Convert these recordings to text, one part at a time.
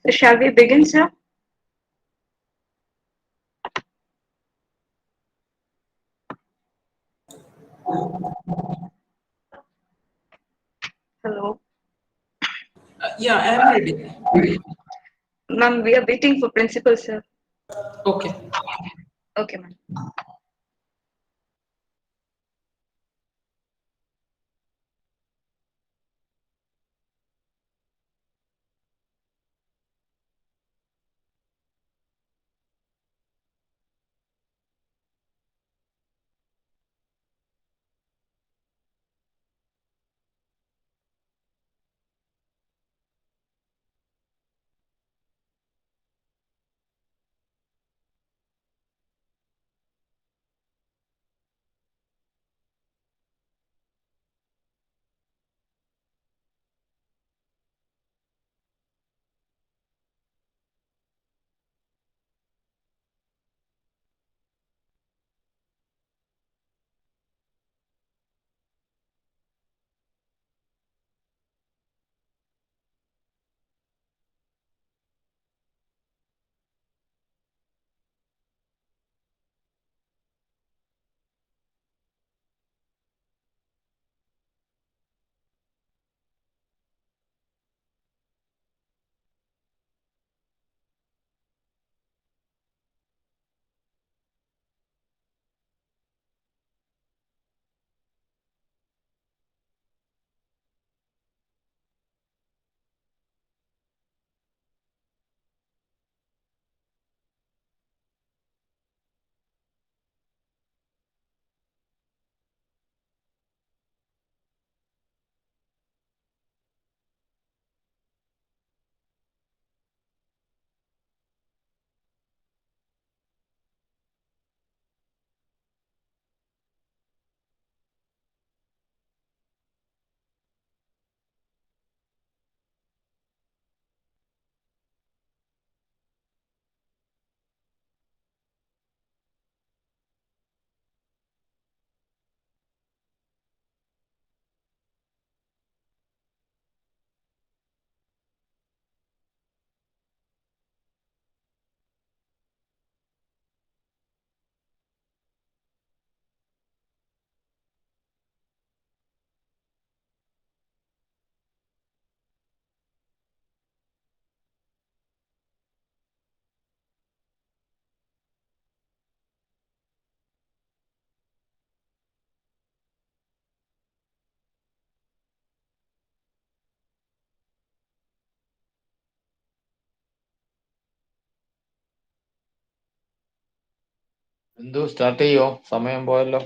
Shall we begin, sir? Hello. Yeah, I am ready. Ma'am, we are waiting for principal, sir. Okay. Okay, ma'am. Start ചെയ്യോ? സമയം പോയല്ലോ.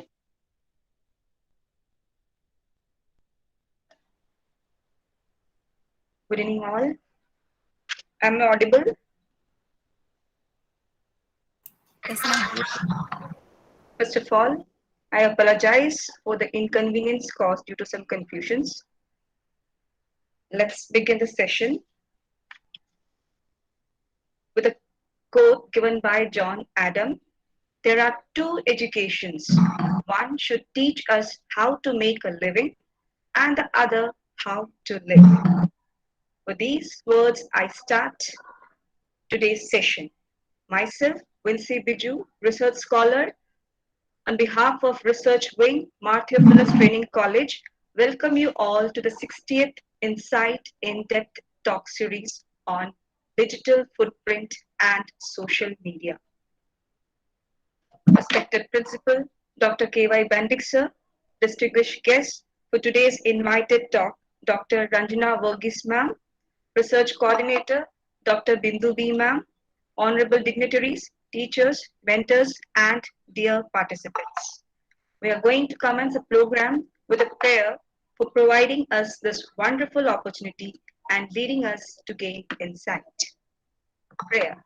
Good evening, all. Am I audible? Yes, ma'am. First of all, I apologize for the inconvenience caused due to some confusions. Let's begin the session with a quote given by John Adam. There are two educations. One should teach us how to make a living, and the other how to live. With these words, I start today's session. Myself, Vincy Biju, research scholar, on behalf of Research Wing, Martha Phillips Training College, welcome you all to the 60th Insight In-Depth Talk Series on digital footprint and social media. Respected Principal, Dr. K.Y. Bendick, sir, distinguished guests for today's invited talk, Dr. Ranjana Varghese, ma'am, Research Coordinator, Dr. Bindu B. ma'am, honorable dignitaries, teachers, mentors, and dear participants. We are going to commence the program with a prayer for providing us this wonderful opportunity and leading us to gain insight. Prayer.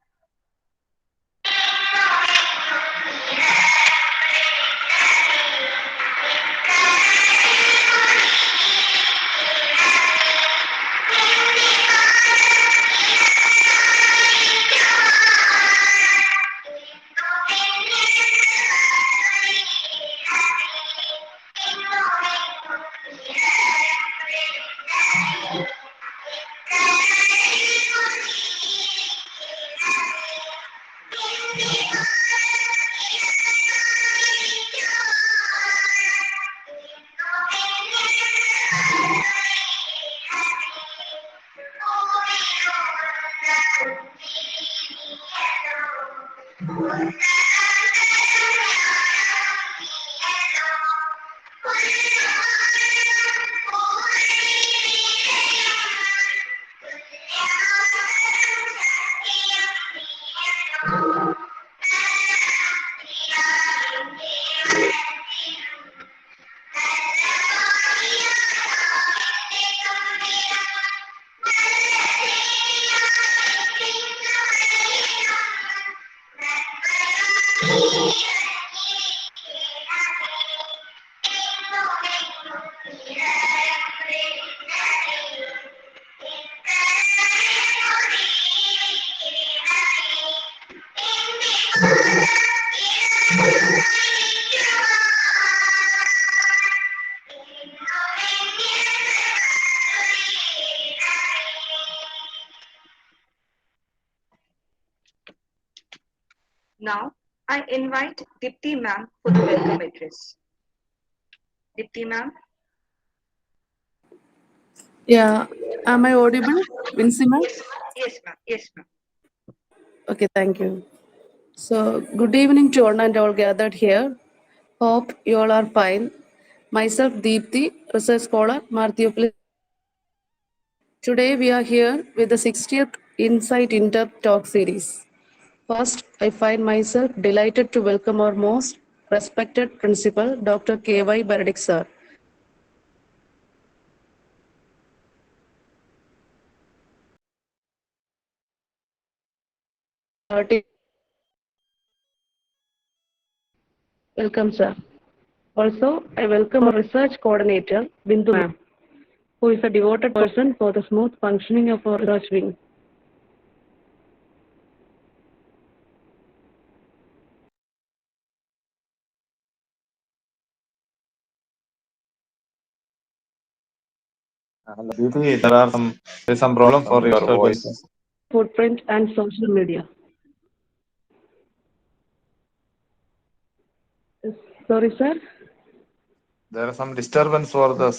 Now, I invite Dipti ma'am for the welcome address. Dipti ma'am, Yeah, am I audible, Vincima? yes, yes ma'am, yes ma'am. Okay, thank you. So, good evening to all and all gathered here. Hope you all are fine. Myself, Deepthi, research scholar, Marthiopoulos. Today, we are here with the 60th Insight Indepth talk series. First, I find myself delighted to welcome our most respected principal, Dr. K.Y. Benedict sir. Welcome, sir. Also, I welcome our research coordinator, Bindu ma'am, who is a devoted person for the smooth functioning of our research wing. Diti, there is some problem for your voice. Footprint and social media. Sorry, sir. There is some disturbance for the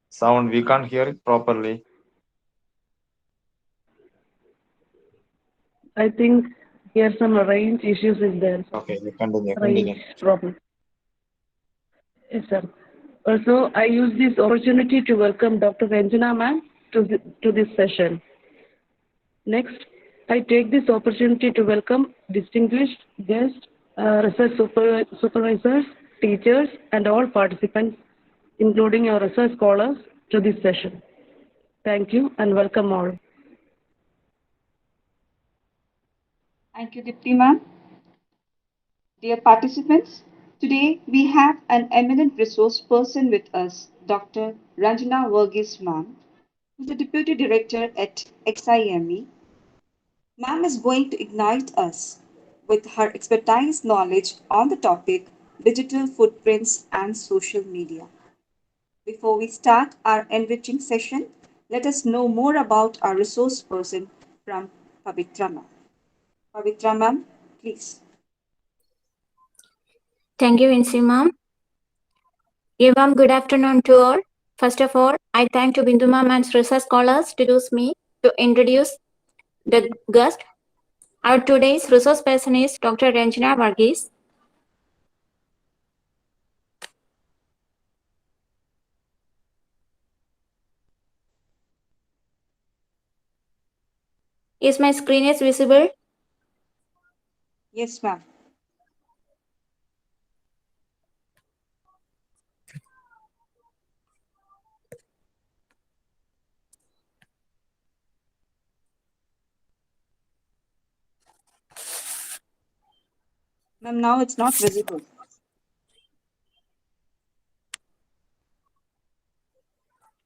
sound. We can't hear it properly. I think here some range issues is there. Okay, you continue. Range Continue. problem. Yes, sir. Also, I use this opportunity to welcome Dr. Rajana ma'am to this session. Next, I take this opportunity to welcome distinguished guests, research supervisors, teachers, and all participants, including our research scholars, to this session. Thank you and welcome all. Thank you, Dipti ma'am. Dear participants, today we have an eminent resource person with us, Dr. Rajana Varghese ma'am, who's the Deputy Director at XIME. Ma'am is going to ignite us with her expertise knowledge on the topic digital footprints and social media. Before we start our enriching session, let us know more about our resource person from Pavitra ma'am. Pavitra ma'am, please. Thank you, Vinci ma'am. Yeah, ma'am, good afternoon to all. First of all, I thank to Bindu ma'am and research scholars to choose me to introduce the guest. Our today's resource person is Dr. Rajana Varghese. Is my screen is visible? Yes, ma'am. Ma'am, now it's not visible.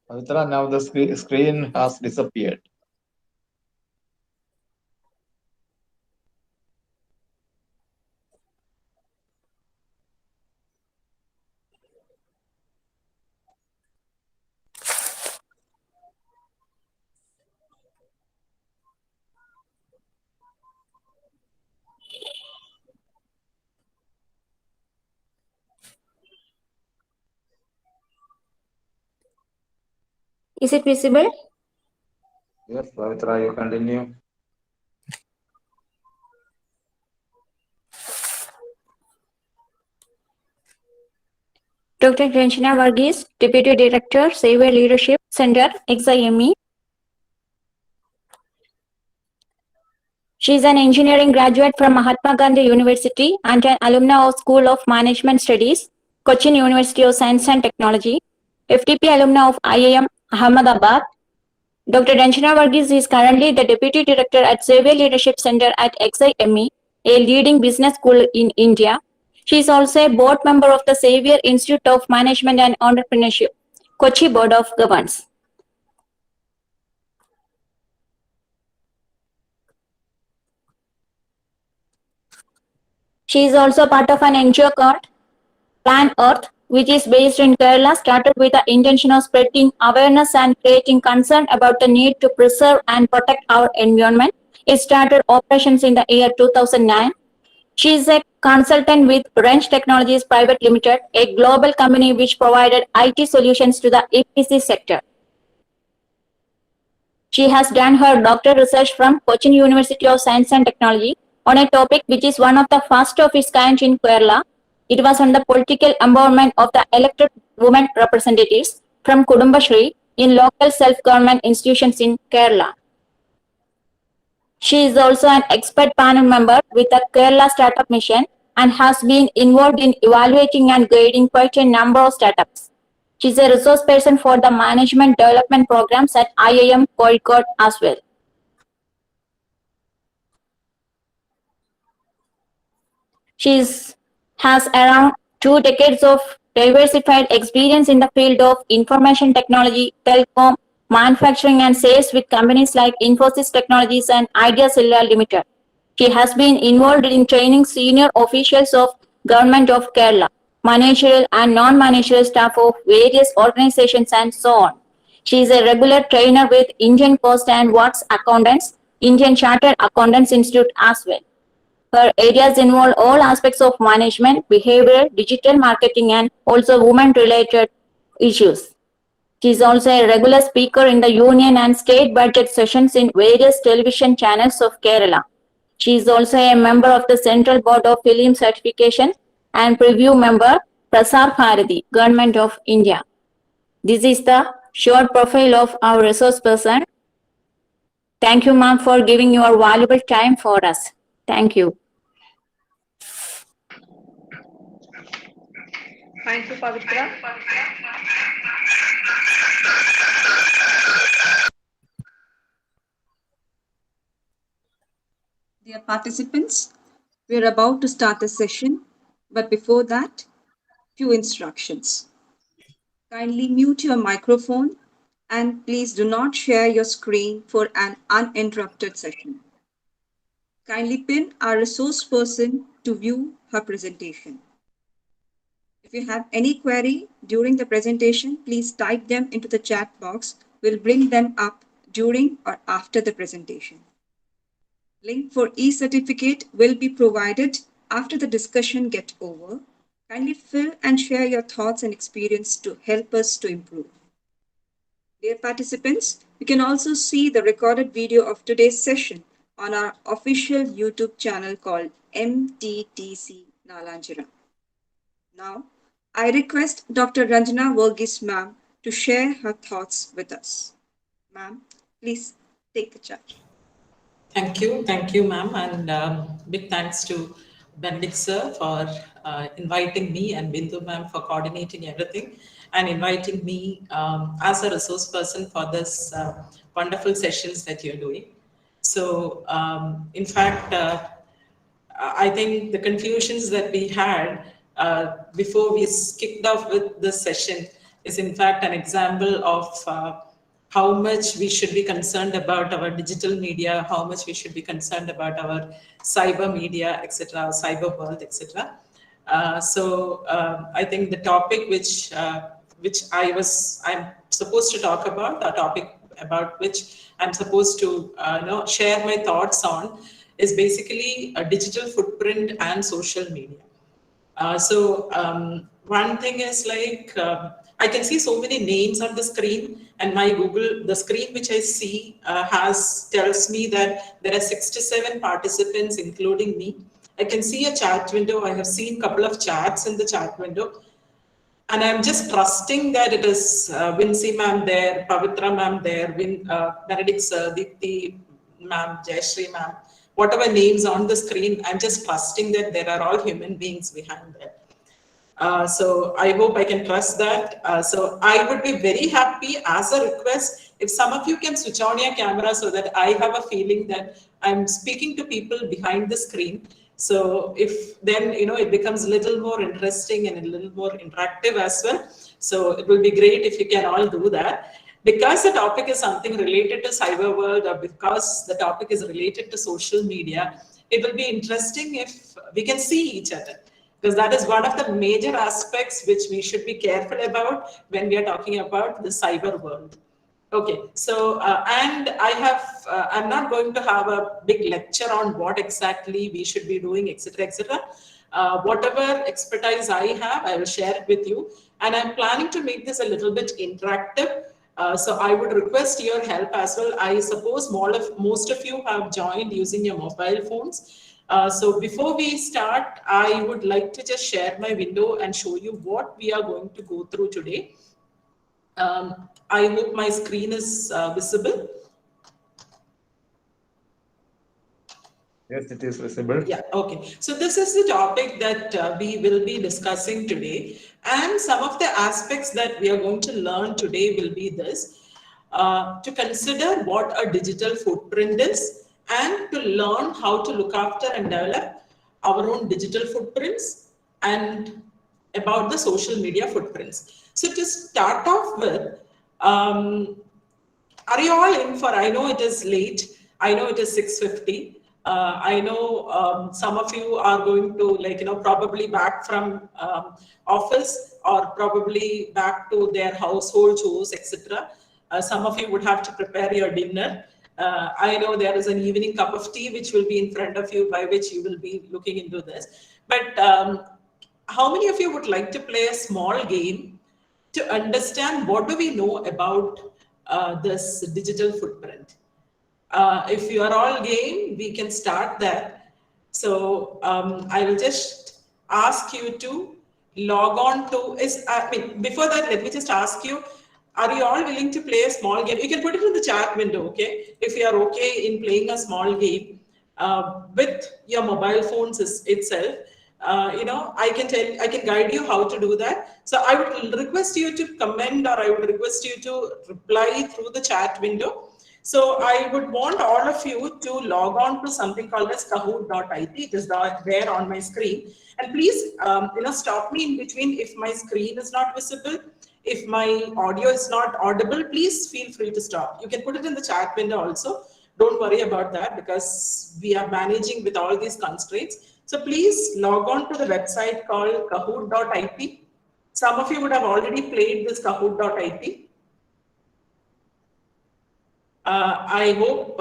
Pavitra, now the screen has disappeared. Is it visible? Yes, Pavitra, you continue. Dr. Rajana Varghese, Deputy Director, Savior Leadership Center, XIME. She is an engineering graduate from Mahatma Gandhi University and an alumna of School of Management Studies, Cochin University of Science and Technology, FTP alumna of IIM Ahmedabad. Dr. Rajana Varghese is currently the Deputy Director at Xavier Leadership Center at XIME, a leading business school in India. She is also a board member of the Xavier Institute of Management and Entrepreneurship, Kochi Board of Governors. She is also part of an NGO called Plan Earth, which is based in Kerala, started with the intention of spreading awareness and creating concern about the need to preserve and protect our environment. It started operations in the year 2009. She is a consultant with Wrench Technologies Private Limited, a global company which provided IT solutions to the EPC sector. She has done her doctoral research from Cochin University of Science and Technology on a topic which is one of the first of its kind in Kerala. It was on the political empowerment of the elected women representatives from Kudumbashree in local self-government institutions in Kerala. She is also an expert panel member with the Kerala Startup Mission and has been involved in evaluating and guiding quite a number of startups. She is a resource person for the management development programs at IIM Kozhikode as well. She has around 2 decades of diversified experience in the field of information technology, telecom, manufacturing and sales with companies like Infosys Technologies and Idea Cellular Limited. She has been involved in training senior officials of Government of Kerala, managerial and non-managerial staff of various organizations and so on. She is a regular trainer with Indian Cost and Works Accountants, Indian Chartered Accountants Institute as well. Her areas involve all aspects of management, behavior, digital marketing, and also women-related issues. She is also a regular speaker in the union and state budget sessions in various television channels of Kerala. She is also a member of the Central Board of Film Certification and preview member, Prasar Bharati, Government of India. This is the short profile of our resource person. Thank you, ma'am, for giving your valuable time for us. Thank you. Thank you, Pavitra. Dear participants, we are about to start the session, but before that, few instructions. Kindly mute your microphone and please do not share your screen for an uninterrupted session. Kindly pin our resource person to view her presentation. If you have any query during the presentation, please type them into the chat box. We'll bring them up during or after the presentation. Link for e-certificate will be provided after the discussion gets over. Kindly fill and share your thoughts and experience to help us to improve. Dear participants, you can also see the recorded video of today's session on our official YouTube channel called MTTC Nalanjira. Now, I request Dr. Rajana Varghese ma'am to share her thoughts with us. Ma'am, please take the charge. Thank you, ma'am, and big thanks to Benedict sir for inviting me and Bindu ma'am for coordinating everything and inviting me as a resource person for this wonderful sessions that you're doing. So, in fact, I think the confusions that we had before we kicked off with this session is in fact an example of how much we should be concerned about our digital media, how much we should be concerned about our cyber media, etc., cyber world, etc. I think the topic which I'm supposed to talk about, a topic about which I'm supposed to share my thoughts on, is basically a digital footprint and social media. One thing is like, I can see so many names on the screen, and my Google, the screen which I see tells me that there are 67 participants, including me. I can see a chat window. I have seen a couple of chats in the chat window. And I'm just trusting that it is Vincy ma'am there, Pavitra ma'am there, Benedict sir, Deepthi ma'am, Jayashree ma'am, whatever names on the screen, I'm just trusting that there are all human beings behind that. So I hope I can trust that. So I would be very happy as a request if some of you can switch on your camera so that I have a feeling that I'm speaking to people behind the screen. So if then, it becomes a little more interesting and a little more interactive as well. So it will be great if you can all do that. Because the topic is something related to cyber world, or because the topic is related to social media, it will be interesting if we can see each other, because that is one of the major aspects which we should be careful about when we are talking about the cyber world. Okay, so and I'm not going to have a big lecture on what exactly we should be doing, etc., etc. Whatever expertise I have, I will share it with you, and I'm planning to make this a little bit interactive. So I would request your help as well. I suppose most of you have joined using your mobile phones. So before we start, I would like to just share my window and show you what we are going to go through today. I hope my screen is visible. Yes, it is visible. Yeah, okay. So this is the topic that we will be discussing today. And some of the aspects that we are going to learn today will be this. To consider what a digital footprint is, and to learn how to look after and develop our own digital footprints, and about the social media footprints. So to start off with, are you all in for, I know it is late, I know it is 6:50. I know some of you are going to probably back from office, or probably back to their household chores, etc. Some of you would have to prepare your dinner. I know there is an evening cup of tea which will be in front of you, by which you will be looking into this. But how many of you would like to play a small game to understand what do we know about this digital footprint? If you are all game, we can start that. So I will just ask you to log on to, before that, let me just ask you, are you all willing to play a small game? You can put it in the chat window, okay? If you are okay in playing a small game with your mobile phones itself. I can guide you how to do that. So I would request you to comment, or I would request you to reply through the chat window. So I would want all of you to log on to something called as kahoot.it. It is there on my screen. And please, stop me in between if my screen is not visible. If my audio is not audible, please feel free to stop. You can put it in the chat window also. Don't worry about that, because we are managing with all these constraints. So please log on to the website called kahoot.it. Some of you would have already played this kahoot.it. I hope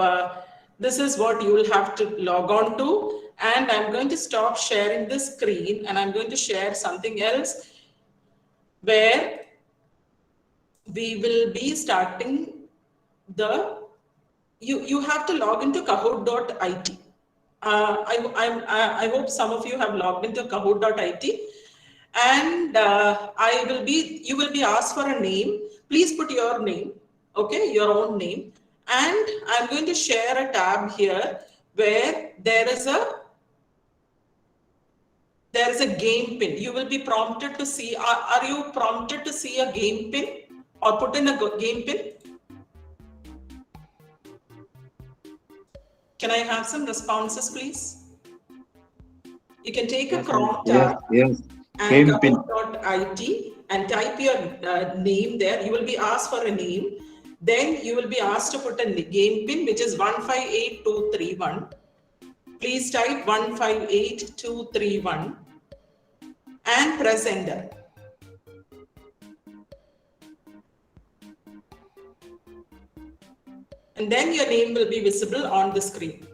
this is what you will have to log on to. And I'm going to stop sharing the screen, and I'm going to share something else where we will be starting you have to log into kahoot.it. I hope some of you have logged into kahoot.it, and you will be asked for a name. Please put your name, okay, your own name. And I'm going to share a tab here where there is a game pin. You will be prompted to see, are you prompted to see a game pin or put in a game pin? Can I have some responses, please? You can take a Chrome tab and kahoot.it and type your name there. You will be asked for a name. Then you will be asked to put a game pin, which is 158231. Please type 158231 and press enter. And then your name will be visible on the screen.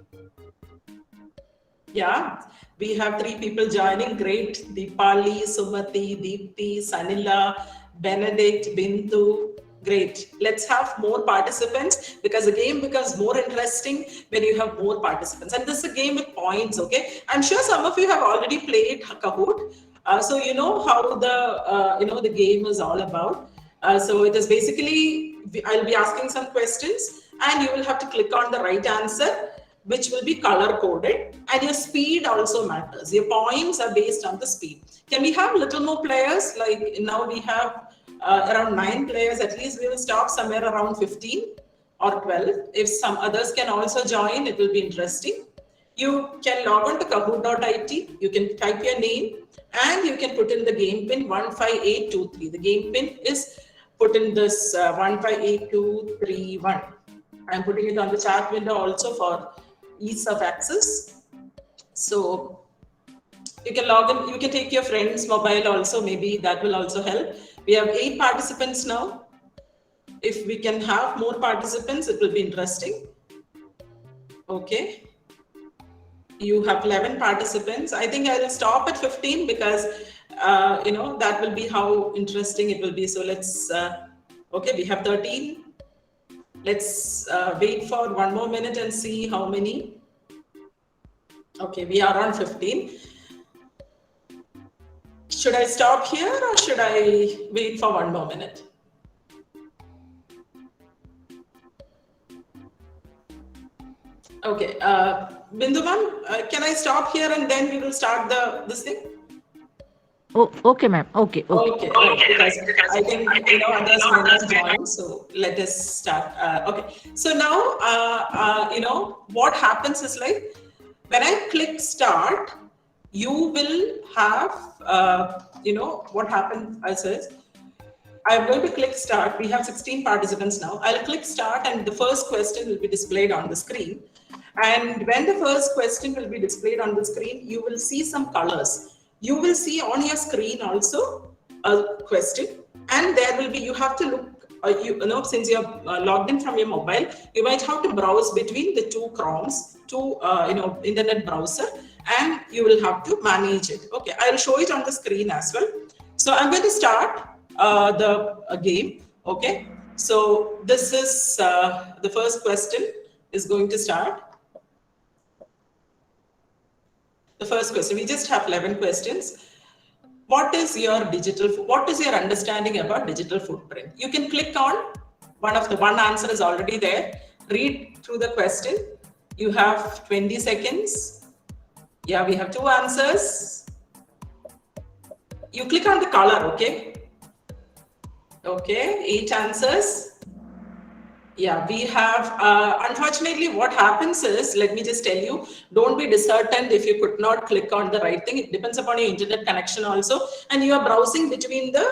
Yeah, we have 3 people joining. Great. Deepali, Sumati, Deepthi, Sanila, Benedict, Bintu. Great. Let's have more participants, because the game becomes more interesting when you have more participants. And this is a game with points, okay? I'm sure some of you have already played Kahoot. So you know how the game is all about. So it is basically, I'll be asking some questions and you will have to click on the right answer, which will be color coded, and your speed also matters. Your points are based on the speed. Can we have little more players? Like now we have around 9 players. At least we will stop somewhere around 15 or 12. If some others can also join, it will be interesting. You can log on to kahoot.it, you can type your name and you can put in the game pin 15823. The game pin is put in this 158231. I'm putting it on the chat window also for ease of access. So you can log in, you can take your friend's mobile also, maybe that will also help. We have 8 participants now. If we can have more participants, it will be interesting. Okay. You have 11 participants. I think I will stop at 15 because, that will be how interesting it will be. So let's, okay, we have 13. Let's wait for 1 more minute and see how many. Okay, we are on 15. Should I stop here or should I wait for 1 more minute? Okay, Bindu ma'am, can I stop here and then we will start this thing? Oh, okay, ma'am. Okay. Okay, right. Because I think others may not join, so let us start. Okay, so now what happens is like when I click start, you will have what happens. I says I'm going to click start. We have 16 participants now. I'll click start, and the first question will be displayed on the screen. And when the first question will be displayed on the screen, you will see some colors. You will see on your screen also a question, and there will be, you have to look, since you're logged in from your mobile, you might have to browse between the 2 Chromes, internet browser, and you will have to manage it. Okay, I'll show it on the screen as well. So I'm going to start the game. Okay, so this is the first question is going to start. The first question, we just have 11 questions. What is your understanding about digital footprint? You can click on one answer is already there. Read through the question. You have 20 seconds. Yeah, we have 2 answers. You click on the color, okay? Okay, 8 answers. Yeah, we have, unfortunately, what happens is, let me just tell you, don't be disheartened if you could not click on the right thing. It depends upon your internet connection also, and you are browsing between the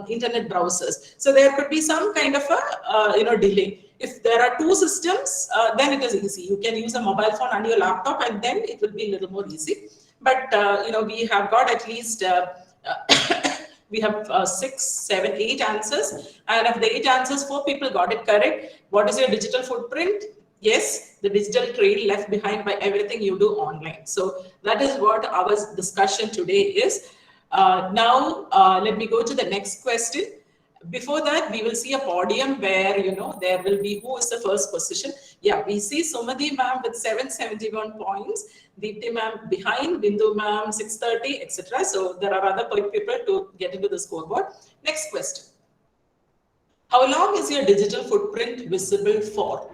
internet browsers. So there could be some kind of a delay. If there are 2 systems, then it is easy. You can use a mobile phone and your laptop, and then it will be a little more easy. But, we have got at least we have 6, 7, 8 answers, and of the 8 answers, 4 people got it correct. What is your digital footprint? Yes, the digital trail left behind by everything you do online. So that is what our discussion today is. Now, let me go to the next question. Before that, we will see a podium where, there will be who is the first position. Yeah, we see Sumati ma'am with 771 points, Deepti ma'am behind, Bindu ma'am 630, etc. So there are other people to get into the scoreboard. Next question. How long is your digital footprint visible for?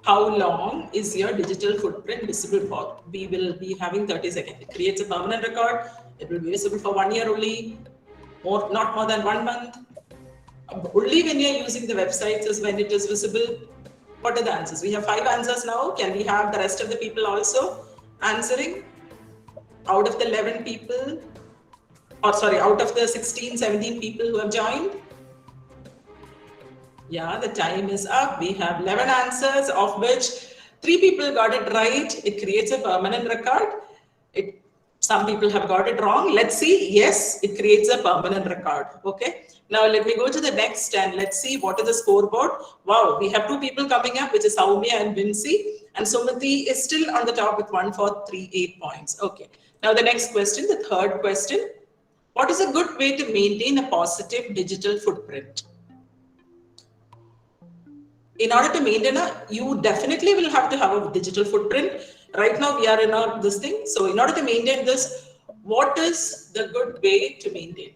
How long is your digital footprint visible for? We will be having 30 seconds. It creates a permanent record. It will be visible for 1 year only, not more than 1 month. Only when you're using the websites is when it is visible. What are the answers? We have 5 answers now. Can we have the rest of the people also answering? Out of the 11 people, out of the 16, 17 people who have joined? Yeah, the time is up. We have 11 answers, of which 3 people got it right. It creates a permanent record. Some people have got it wrong. Let's see. Yes, it creates a permanent record. Okay. Now let me go to the next and let's see what is the scoreboard. Wow, we have 2 people coming up, which is Saumya and Vinci, and Sumati is still on the top with 1438 points. Okay. Now the next question, the third question. What is a good way to maintain a positive digital footprint? In order to maintain you definitely will have to have a digital footprint. Right now we are in this thing. So in order to maintain this, What is the good way to maintain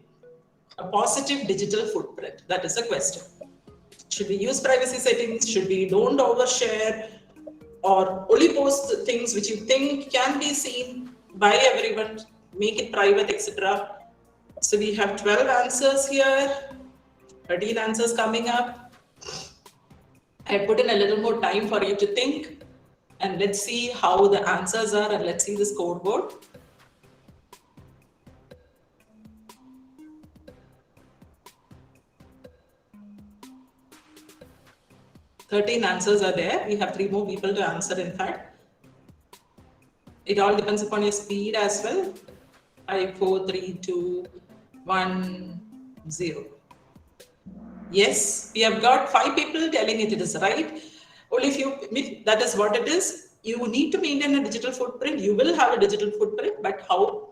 a positive digital footprint? That is the question. Should we use privacy settings? Should we don't overshare? Or only post the things which you think can be seen by everyone, make it private, etc. So we have 12 answers here, 13 answers coming up. I put in a little more time for you to think, and let's see how the answers are, and let's see the scoreboard. Thirteen answers are there. We have 3 more people to answer, in fact. It all depends upon your speed as well. 5, 4, 3, 2, 1, 0. Yes, we have got 5 people telling it is right. Only if that is what it is. You need to maintain a digital footprint. You will have a digital footprint, but how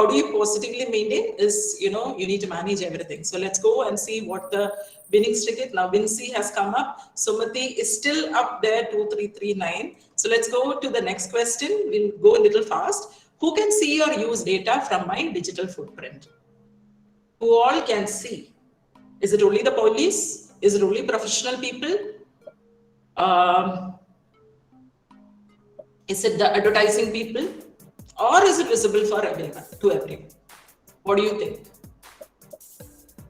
do you positively maintain is, you need to manage everything. So let's go and see what the winning streak is. Now Vinci has come up. Sumati is still up there, 2339. So let's go to the next question. We'll go a little fast. Who can see or use data from my digital footprint? Who all can see? Is it only the police? Is it only professional people? Is it the advertising people? Or is it visible for everyone, to everyone? What do you think?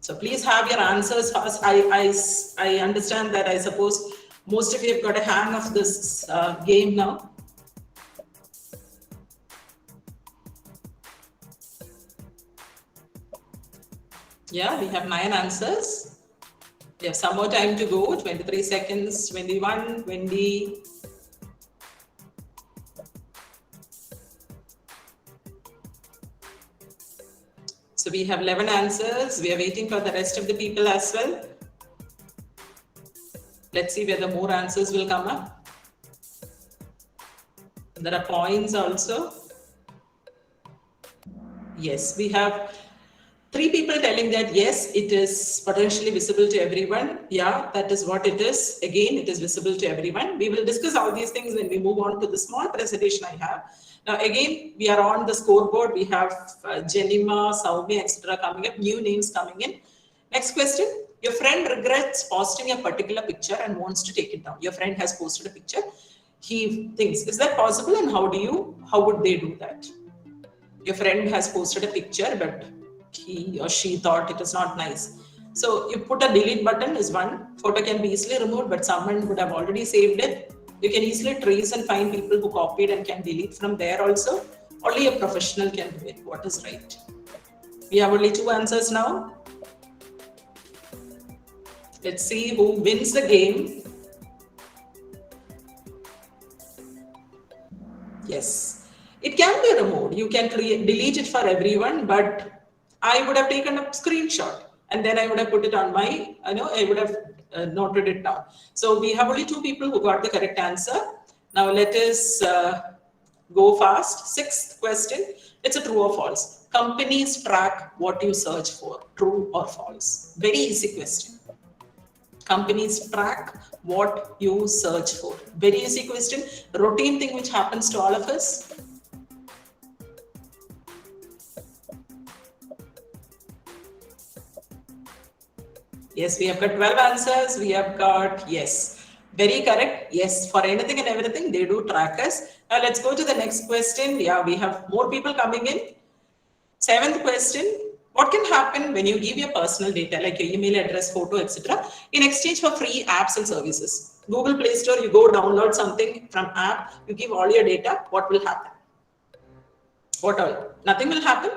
So please have your answers fast. I understand that. I suppose most of you have got a hang of this game now. Yeah, we have 9 answers. We have some more time to go. 23 seconds, 21, 20. So we have 11 answers. We are waiting for the rest of the people as well. Let's see whether more answers will come up. There are points also. Yes, we have 3 people telling that yes, it is potentially visible to everyone. Yeah, that is what it is. Again, it is visible to everyone. We will discuss all these things when we move on to the small presentation I have. Now, again, we are on the scoreboard. We have Jenima, Saumi, etc. coming up, new names coming in. Next question. Your friend regrets posting a particular picture and wants to take it down. Your friend has posted a picture. He thinks, is that possible? And how would they do that? Your friend has posted a picture, but he or she thought it is not nice. So you put a delete button is one. Photo can be easily removed, but someone would have already saved it. You can easily trace and find people who copied and can delete from there also. Only a professional can do it. What is right? We have only 2 answers now. Let's see who wins the game. Yes, it can be removed. You can delete it for everyone, but I would have taken a screenshot and then I would have put it on my, I would have noted it down. So we have only 2 people who got the correct answer. Now let us go fast. 6th question. It's a true or false. Companies track what you search for. True or false? Very easy question. Companies track what you search for. Very easy question. Routine thing which happens to all of us. Yes, we have got 12 answers. We have got, yes, very correct. Yes, for anything and everything, they do track us. Now let's go to the next question. Yeah, we have more people coming in. 7th question. What can happen when you give your personal data, like your email address, photo, etc., in exchange for free apps and services? Google Play Store, you go download something from app, you give all your data, what will happen? What all? Nothing will happen.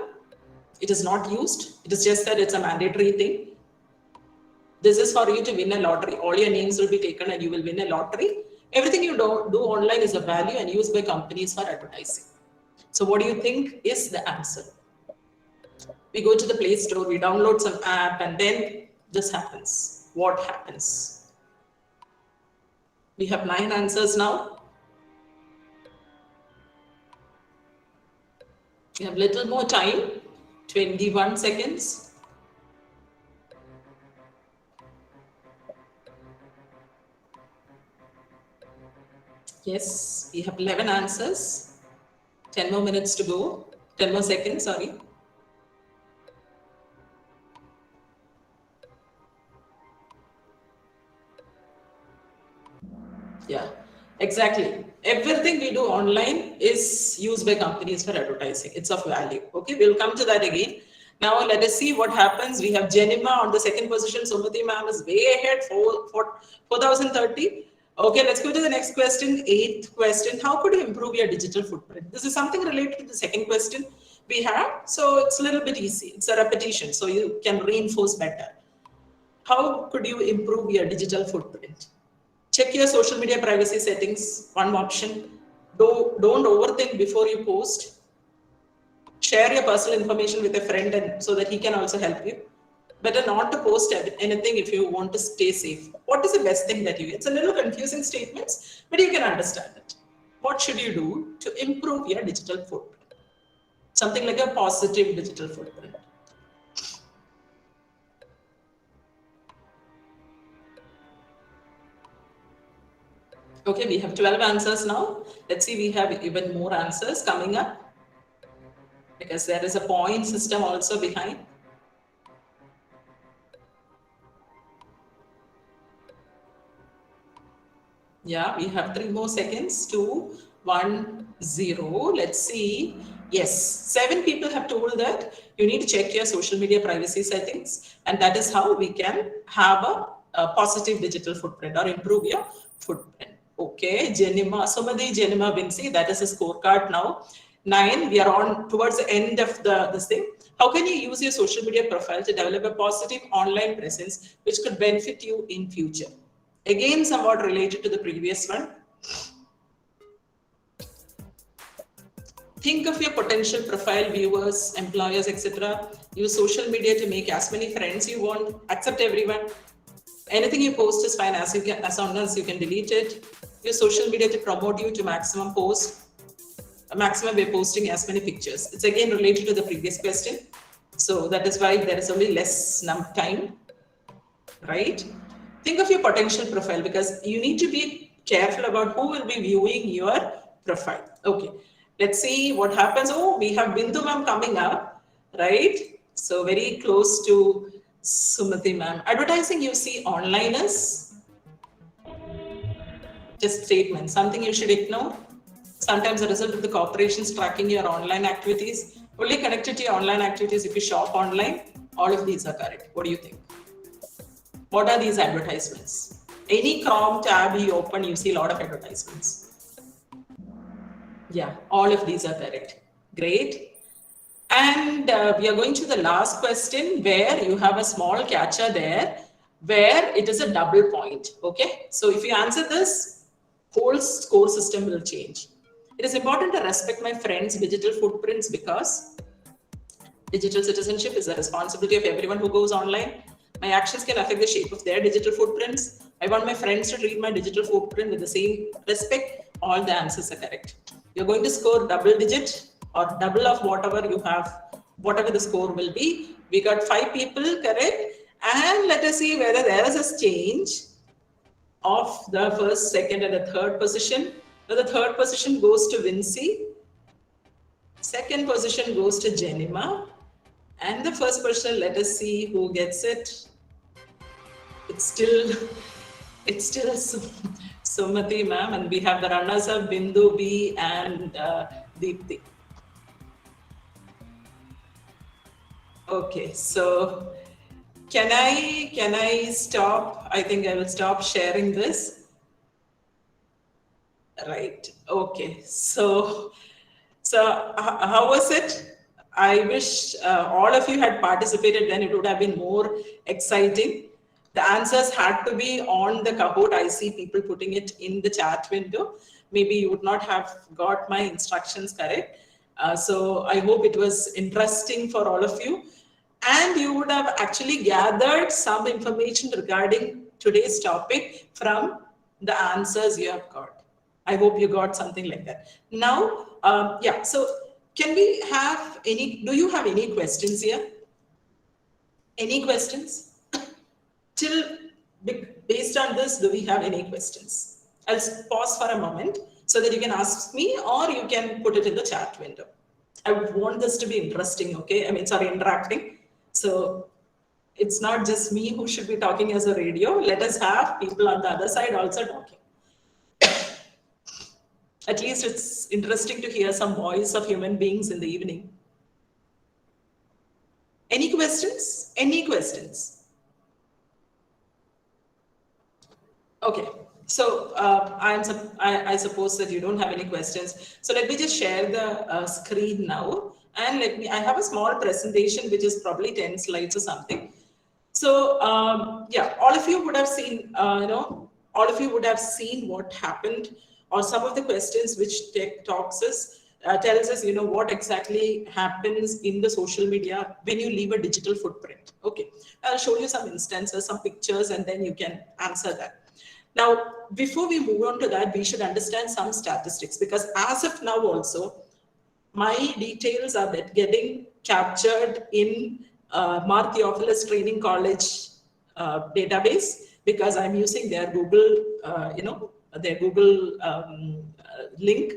It is not used. It is just that it's a mandatory thing. This is for you to win a lottery. All your names will be taken and you will win a lottery. Everything you do online is of value and used by companies for advertising. So what do you think is the answer? We go to the Play Store, we download some app, and then this happens. What happens? We have 9 answers now. We have little more time, 21 seconds. Yes, we have 11 answers. 10 more minutes to go. 10 more seconds, sorry. Yeah, exactly. Everything we do online is used by companies for advertising. It's of value. Okay, we'll come to that again. Now let us see what happens. We have Jenima on the second position. Sumati ma'am is way ahead, 4,030. Okay, let's go to the next question. Eighth question. How could you improve your digital footprint? This is something related to the second question we have. So it's a little bit easy. It's a repetition. So you can reinforce better. How could you improve your digital footprint? Check your social media privacy settings, one option. Don't overthink before you post. Share your personal information with a friend and so that he can also help you. Better not to post anything if you want to stay safe. What is the best thing that you, it's a little confusing statements, but you can understand it. What should you do to improve your digital footprint? Something like a positive digital footprint. Okay, we have 12 answers now. Let's see, we have even more answers coming up because there is a point system also behind. Yeah, we have 3 more seconds. 2, 1, 0. Let's see. Yes, 7 people have told that you need to check your social media privacy settings, and that is how we can have a positive digital footprint or improve your footprint. Okay, Jenima, Sumadi, Jenima, Vinci, that is a scorecard now. 9, we are on towards the end of this thing. How can you use your social media profile to develop a positive online presence which could benefit you in future? Again, somewhat related to the previous one. Think of your potential profile, viewers, employers, etc. Use social media to make as many friends you want. Accept everyone. Anything you post is fine as long as you can delete it. Use social media to promote you to maximum post. Maximum by posting as many pictures. It's again related to the previous question. So that is why there is only less time, right? Think of your potential profile because you need to be careful about who will be viewing your profile. Okay, let's see what happens. Oh, we have Bindu ma'am coming up, right? So very close to Sumati ma'am. Advertising you see online is just statement, something you should ignore. Sometimes the result of the corporations tracking your online activities, only connected to your online activities if you shop online. All of these are correct. What do you think? What are these advertisements? Any Chrome tab you open, you see a lot of advertisements. Yeah, all of these are correct. Great. And we are going to the last question where you have a small catcher there where it is a double point. Okay. So if you answer this, whole score system will change. It is important to respect my friends' digital footprints because digital citizenship is the responsibility of everyone who goes online. My actions can affect the shape of their digital footprints. I want my friends to treat my digital footprint with the same respect. All the answers are correct. You're going to score double digit or double of whatever you have, whatever the score will be. We got 5 people correct. And let us see whether there is a change of the first, second, and the third position. Now the third position goes to Vinci. Second position goes to Jenima. And the first person, let us see who gets it. It's still Sumati ma'am, and we have the runners of Bindu B and Deepthi. Okay, so can I stop? I think I will stop sharing this. Right. Okay. So how was it? I wish all of you had participated, then it would have been more exciting. The answers had to be on the Kahoot. I see people putting it in the chat window. Maybe you would not have got my instructions correct. So I hope it was interesting for all of you. And you would have actually gathered some information regarding today's topic from the answers you have got. I hope you got something like that. Now, yeah, so can we have any, do you have any questions here? Any questions? Based on this, do we have any questions? I'll pause for a moment so that you can ask me or you can put it in the chat window. I want this to be interesting, okay? Interacting. So it's not just me who should be talking as a radio. Let us have people on the other side also talking. At least it's interesting to hear some voice of human beings in the evening. Any questions? Any questions? Okay. So I suppose that you don't have any questions. So let me just share the screen now. And I have a small presentation, which is probably 10 slides or something. So yeah, all of you would have seen, all of you would have seen what happened, or some of the questions which Tech Talks tells us, what exactly happens in the social media when you leave a digital footprint. Okay, I'll show you some instances, some pictures, and then you can answer that. Now, before we move on to that, we should understand some statistics, because as of now also, my details are getting captured in Mar Theophilus Training College database, because I'm using their Google, their Google link,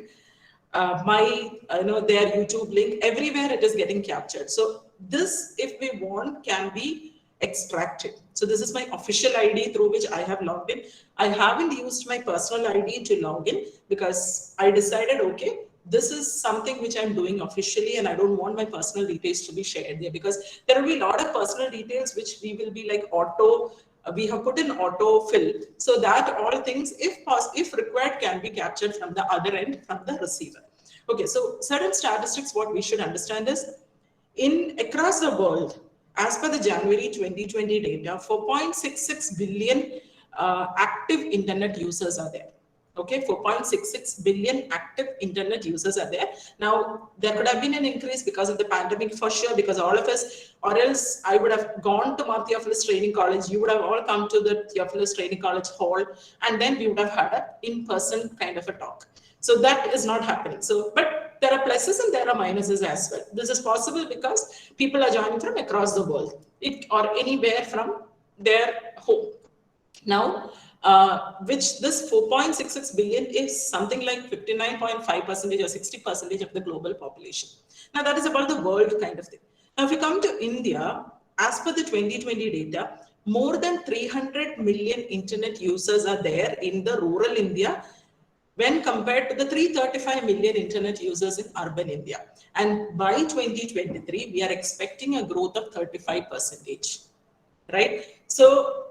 their YouTube link. Everywhere it is getting captured. So this, if we want, can be extracted. So this is my official ID through which I have logged in. I haven't used my personal ID to log in, because I decided, okay, this is something which I'm doing officially, and I don't want my personal details to be shared there, because there will be a lot of personal details which we will be like we have put in auto fill, so that all things, if required, can be captured from the other end, from the receiver. Okay, so certain statistics, what we should understand is, across the world, as per the January 2020 data, 4.66 billion active internet users are there. Okay, 4.66 billion active internet users are there. Now, there could have been an increase because of the pandemic, for sure, because all of us, or else I would have gone to Mar Theophilus Training College, you would have all come to the Theophilus Training College hall, and then we would have had an in-person kind of a talk. So that is not happening. So, but there are pluses and there are minuses as well. This is possible because people are joining from across the world, or anywhere from their home. Now, which this 4.66 billion is something like 59.5% or 60% of the global population. Now, that is about the world kind of thing. Now, if you come to India, as per the 2020 data, more than 300 million internet users are there in the rural India, when compared to the 335 million internet users in urban India. And by 2023, we are expecting a growth of 35%, right? So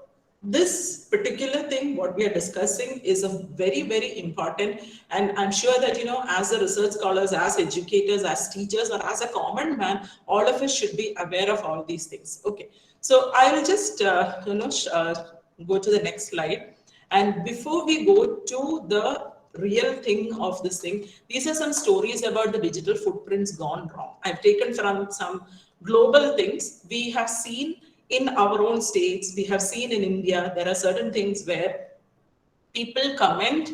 this particular thing, what we are discussing, is a very, very important, and I'm sure that, as a research scholars, as educators, as teachers, or as a common man, all of us should be aware of all these things. Okay, so I will just, go to the next slide. And before we go to the real thing of this thing, these are some stories about the digital footprints gone wrong. I've taken from some global things. We have seen in our own states, we have seen in India, there are certain things where people comment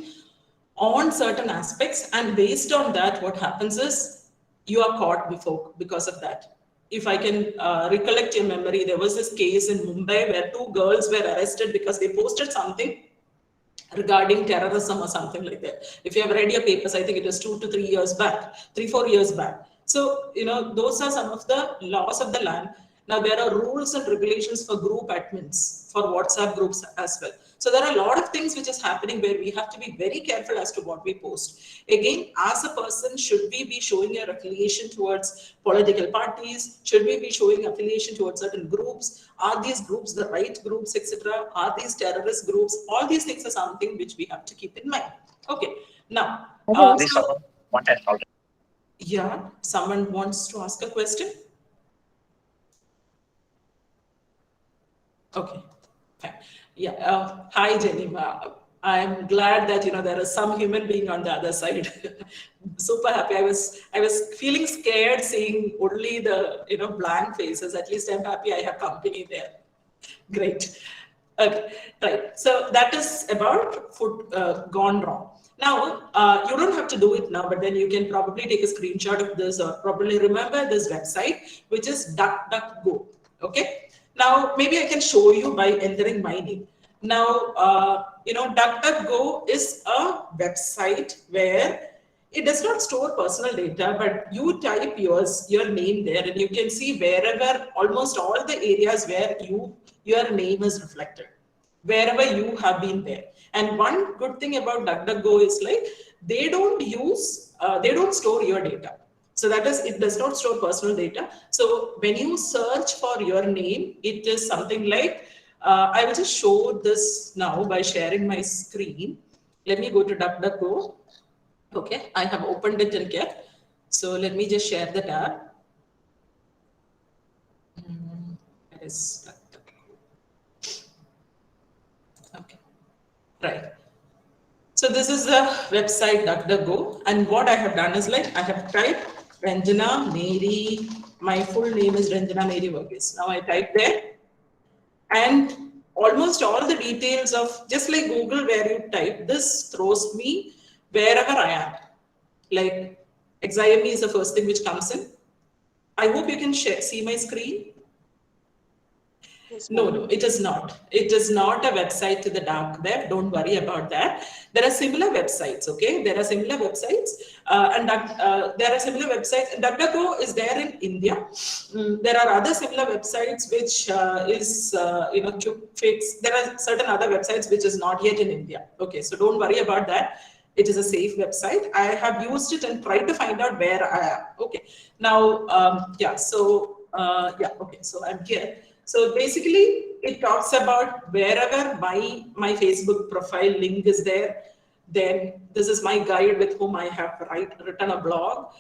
on certain aspects, and based on that, what happens is you are caught because of that. If I can recollect your memory, there was this case in Mumbai where 2 girls were arrested because they posted something regarding terrorism or something like that. If you have read your papers, I think it was 2 to 3 years back, 3-4 years back. So, those are some of the laws of the land. Now, there are rules and regulations for group admins, for WhatsApp groups as well. So there are a lot of things which is happening where we have to be very careful as to what we post. Again, as a person, should we be showing your affiliation towards political parties? Should we be showing affiliation towards certain groups? Are these groups the right groups, etc.? Are these terrorist groups? All these things are something which we have to keep in mind. Okay, now, yeah, someone wants to ask a question? Okay, fine. Yeah, hi Jenima. I'm glad that there is some human being on the other side. Super happy. I was feeling scared seeing only the blank faces. At least I'm happy I have company there. Great. Okay, right. So that is about food gone wrong. Now, you don't have to do it now, but then you can probably take a screenshot of this, or probably remember this website, which is DuckDuckGo. Okay. Now, maybe I can show you by entering my name. Now, DuckDuckGo is a website where it does not store personal data, but you type your name there, and you can see wherever, almost all the areas where your name is reflected, wherever you have been there. And one good thing about DuckDuckGo is like they don't store your data. So that is, it does not store personal data. So when you search for your name, it is something like, I will just show this now by sharing my screen. Let me go to DuckDuckGo. Okay, I have opened it in here. So let me just share the tab. Where is DuckDuckGo? Okay, right. So this is the website DuckDuckGo, and what I have done is like I have typed Ranjana Mary. My full name is Ranjana Mary Varghese. Now I type there, and almost all the details of, just like Google where you type, this throws me wherever I am. Like XIME is the first thing which comes in. I hope you can see my screen. Yes, No, ma'am. no, it is not. It is not a website to the dark web. Don't worry about that. There are similar websites, okay? There are similar websites, there are similar websites. DuckDuckGo is there in India. There are other similar websites which QuickFix. There are certain other websites which is not yet in India. Okay, so don't worry about that. It is a safe website. I have used it and tried to find out where I am. Okay, now, okay, so I'm here. So basically, it talks about wherever my Facebook profile link is there, then this is my guide with whom I have written a blog.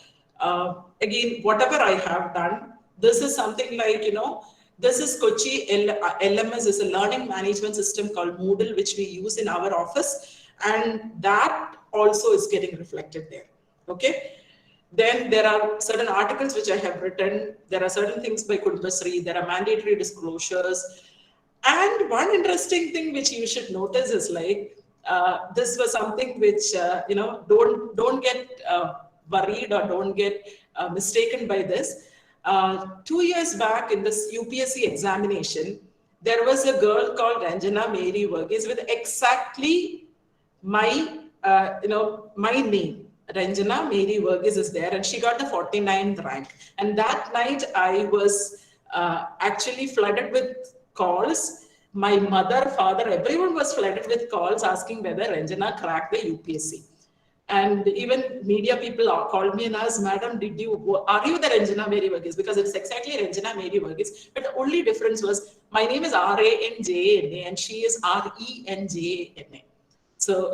Again, whatever I have done, this is something like, this is Kochi LMS, is a learning management system called Moodle, which we use in our office. And that also is getting reflected there. Okay. Then there are certain articles which I have written. There are certain things by Kudumbasri. There are mandatory disclosures. And one interesting thing which you should notice is like, this was something which, don't get worried or don't get mistaken by this. 2 years back in this UPSC examination, there was a girl called Ranjana Mary Varghese with exactly my name. Ranjana Mary Varghese is there, and she got the 49th rank. And that night I was actually flooded with calls. My mother, father, everyone was flooded with calls asking whether Ranjana cracked the UPSC. And even media people called me and asked, Madam, are you the Ranjana Mary Varghese? Because it's exactly Ranjana Mary Varghese. But the only difference was my name is Ranjana and she is Renjana. So,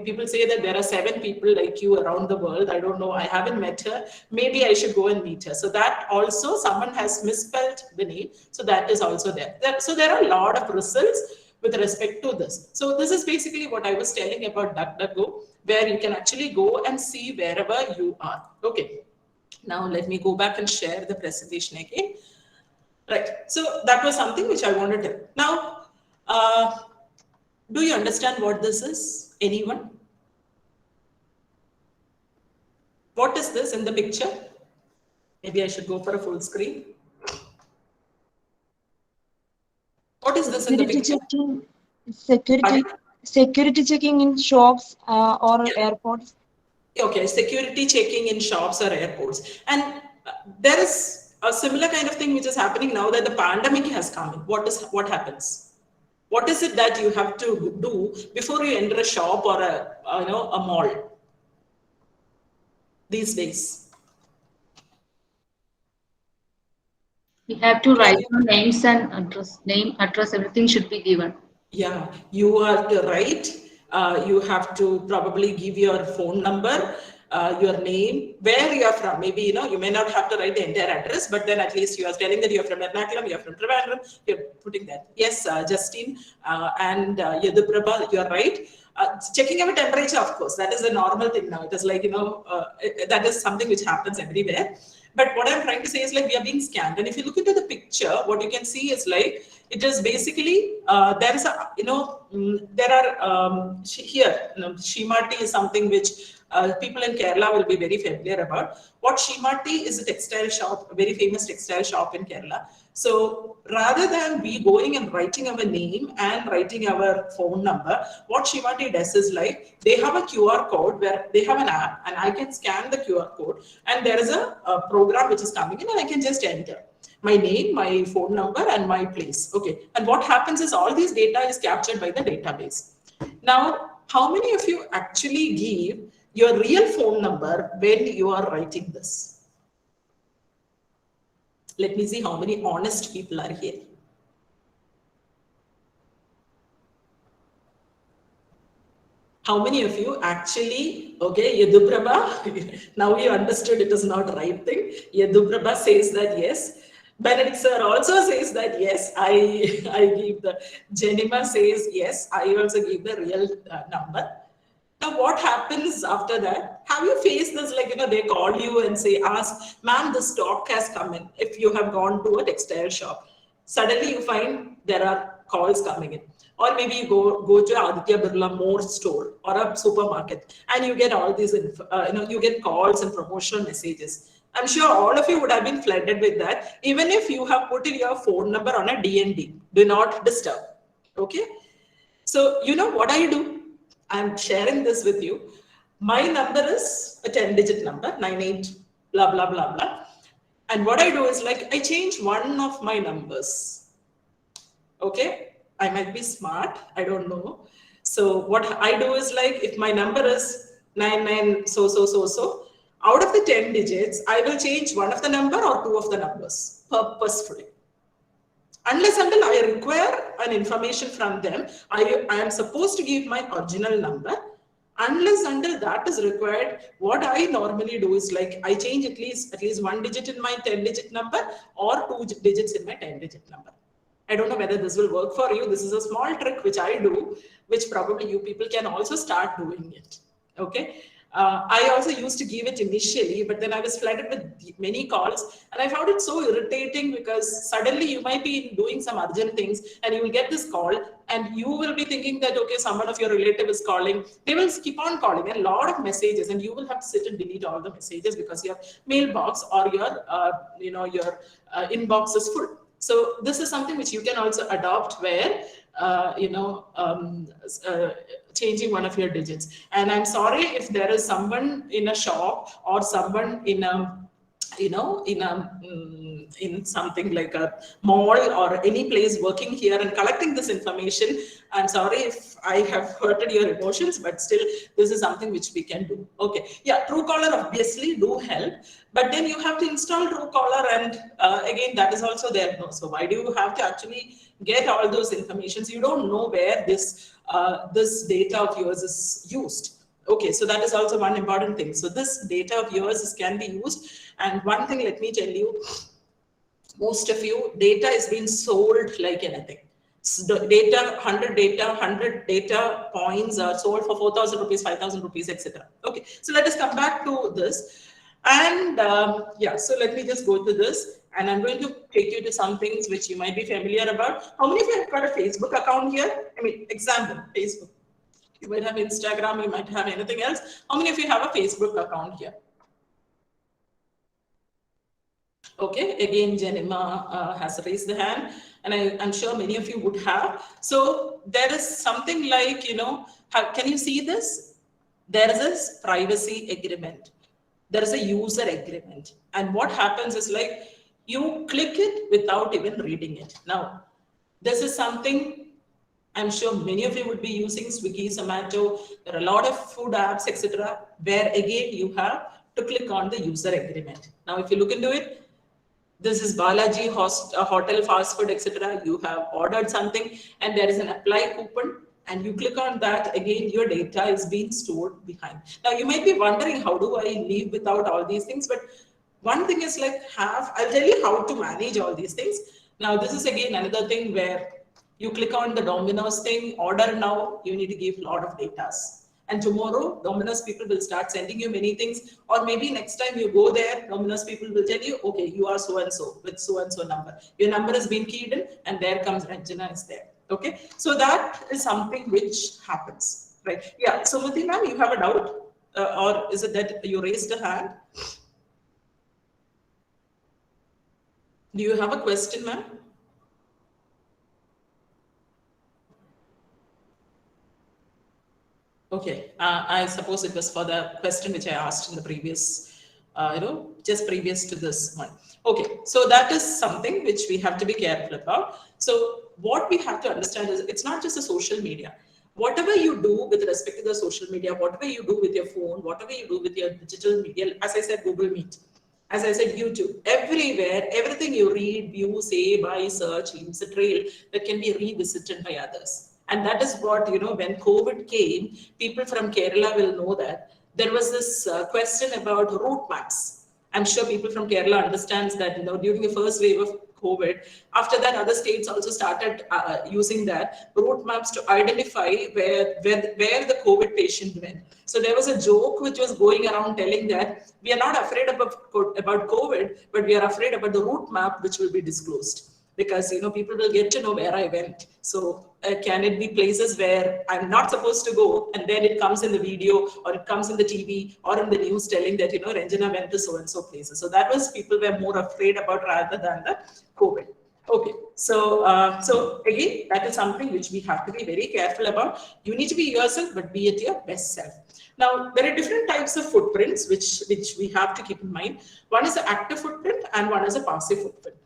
people say that there are 7 people like you around the world. I don't know. I haven't met her. Maybe I should go and meet her. So that also, someone has misspelled the name. So that is also there. So there are a lot of results with respect to this. So this is basically what I was telling about DuckDuckGo, where you can actually go and see wherever you are. Okay. Now let me go back and share the presentation again. Right. So that was something which I wanted to. Now, do you understand what this is? Anyone? What is this in the picture? Maybe I should go for a full screen. What is this in the picture? Security checking in shops or airports. Okay, security checking in shops or airports. And there is a similar kind of thing which is happening now that the pandemic has come in. What happens? What is it that you have to do before you enter a shop or a mall these days? We have to write down names and address. Name, address, everything should be given. Yeah, you have to write. You have to probably give your phone number, your name, where you are from. Maybe, you may not have to write the entire address, but then at least you are telling that you are from Ernakulam, you are from Trivandrum, you're putting that. Yes, Justine and Yaduprabha, you are right. Checking our temperature, of course, that is a normal thing now. It is like, that is something which happens everywhere. But what I'm trying to say is like we are being scanned. And if you look into the picture, what you can see is like, it is basically, there is a, there are, here, Shimati is something which people in Kerala will be very familiar about. What Shimati is a textile shop, a very famous textile shop in Kerala. So rather than we going and writing our name and writing our phone number, what Shivati does is like, they have a QR code where they have an app and I can scan the QR code and there is a program which is coming in and I can just enter my name, my phone number and my place. Okay. And what happens is all these data is captured by the database. Now, how many of you actually give your real phone number when you are writing this? Let me see how many honest people are here. How many of you actually, okay, Yaduprabha, now you understood it is not the right thing. Yaduprabha says that yes. Benedict sir also says that yes, I give the, Jenima says yes, I also give the real number. Now, what happens after that? Have you faced this, like, they call you and say, ask, ma'am, the stock has come in. If you have gone to a textile shop, suddenly you find there are calls coming in. Or maybe you go to Aditya Birla More store or a supermarket and you get all these, you get calls and promotional messages. I'm sure all of you would have been flooded with that, even if you have put in your phone number on a DND, do not disturb. Okay. So, what do? I'm sharing this with you. My number is a 10-digit number, 98, blah, blah, blah, blah. And what I do is like, I change one of my numbers. Okay. I might be smart. I don't know. So what I do is like, if my number is 99, so, out of the 10 digits, I will change one of the number or two of the numbers purposefully. Unless until I require an information from them, I am supposed to give my original number. Unless until that is required, what I normally do is like, I change at least one digit in my 10-digit number or 2 digits in my 10-digit number. I don't know whether this will work for you. This is a small trick which I do, which probably you people can also start doing it. Okay. I also used to give it initially, but then I was flooded with many calls and I found it so irritating because suddenly you might be doing some urgent things and you will get this call and you will be thinking that, okay, someone of your relative is calling. They will keep on calling a lot of messages and you will have to sit and delete all the messages because your mailbox or your, inbox is full. So this is something which you can also adopt where, changing one of your digits. And I'm sorry if there is someone in a shop or someone in a, in something like a mall or any place working here and collecting this information. I'm sorry if I have hurted your emotions, but still this is something which we can do. Okay. Yeah, Truecaller obviously do help, but then you have to install Truecaller and again, that is also there. No. So why do you have to actually get all those informations? You don't know where this data of yours is used. Okay, so that is also one important thing. So this data of yours can be used. And one thing, let me tell you, most of you, data is being sold like anything. So the data, 100 data points are sold for 4,000 rupees, 5,000 rupees, etc. Okay, so let us come back to this. And yeah, so let me just go to this. And I'm going to take you to some things which you might be familiar about. How many of you have got a Facebook account here? I mean, example, Facebook. You might have Instagram, you might have anything else. How many of you have a Facebook account here? Okay, again, Jenima has raised the hand, and I'm sure many of you would have. So there is something like, can you see this? There is a privacy agreement. There is a user agreement. And what happens is like, you click it without even reading it. Now, this is something I'm sure many of you would be using Swiggy, Zomato. There are a lot of food apps, etc., where again you have to click on the user agreement. Now, if you look into it, this is Balaji hotel, fast food, etc. You have ordered something and there is an apply coupon and you click on that. Again, your data is being stored behind. Now, you might be wondering, how do I live without all these things? But one thing is like, I'll tell you how to manage all these things. Now, this is again another thing where you click on the Domino's thing, order now, you need to give a lot of data. And tomorrow, Domino's people will start sending you many things. Or maybe next time you go there, Domino's people will tell you, okay, you are so-and-so with so-and-so number. Your number has been keyed in and there comes Rajana is there. Okay, so that is something which happens, right? Yeah, so Mati ma'am, you have a doubt? Or is it that you raised a hand? Do you have a question, ma'am? Okay, I suppose it was for the question which I asked in the previous, just previous to this one. Okay, so that is something which we have to be careful about. So what we have to understand is it's not just the social media. Whatever you do with respect to the social media, whatever you do with your phone, whatever you do with your digital media, as I said, Google Meet, as I said, YouTube, everywhere, everything you read, view, say, buy, search, leaves a trail that can be revisited by others. And that is what, when COVID came, people from Kerala will know that there was this question about route maps. I'm sure people from Kerala understands that, during the first wave of COVID, after that, other states also started using that route maps to identify where the COVID patient went. So there was a joke which was going around telling that we are not afraid about COVID, but we are afraid about the route map which will be disclosed, because people will get to know where I went. So can it be places where I'm not supposed to go, and then it comes in the video or it comes in the TV or in the news telling that Ranjana went to so and so places. So that was people were more afraid about rather than the COVID. Okay, so again, that is something which we have to be very careful about. You need to be yourself, but be at your best self. Now, there are different types of footprints which we have to keep in mind. One is an active footprint and one is a passive footprint.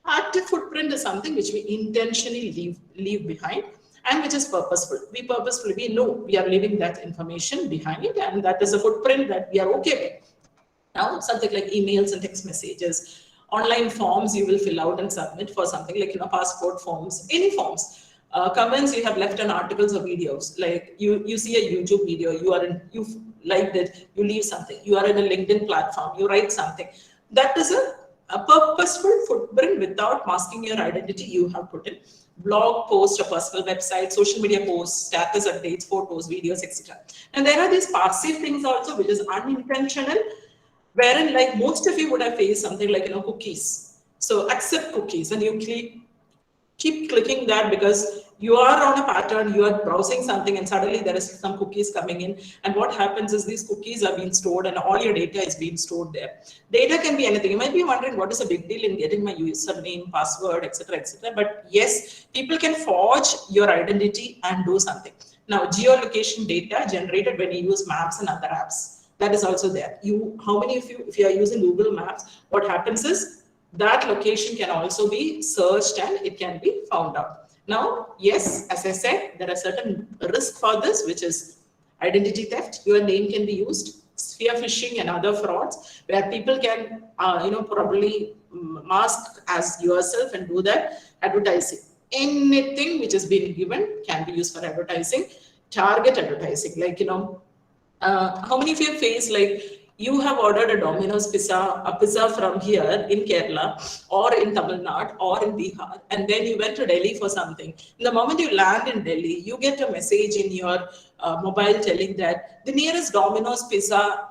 Active footprint is something which we intentionally leave behind and which is purposeful. We know we are leaving that information behind it, and that is a footprint that we are okay with. Now, something like emails and text messages, online forms you will fill out and submit for something like passport forms, any forms. Comments you have left on articles or videos, like you see a YouTube video, you liked it, you leave something. You are in a LinkedIn platform, you write something. That is a purposeful footprint without masking your identity you have put in. Blog post, a personal website, social media posts, status updates, photos, videos, etc. And there are these passive things also, which is unintentional, wherein like most of you would have faced something like cookies. So accept cookies, and you keep clicking that because you are on a pattern, you are browsing something, and suddenly there is some cookies coming in. And what happens is these cookies are being stored, and all your data is being stored there. Data can be anything. You might be wondering what is a big deal in getting my username, password, etc., etc. But yes, people can forge your identity and do something. Now, geolocation data generated when you use maps and other apps, that is also there. How many of you, if you are using Google Maps, what happens is that location can also be searched and it can be found out. Now, yes, as I said, there are certain risks for this, which is identity theft. Your name can be used, spear phishing and other frauds, where people can, probably mask as yourself and do that. Advertising. Anything which has been given can be used for advertising. Target advertising, like, how many of you face like you have ordered a Domino's pizza from here in Kerala or in Tamil Nadu or in Bihar, and then you went to Delhi for something. The moment you land in Delhi, you get a message in your mobile telling that the nearest Domino's pizza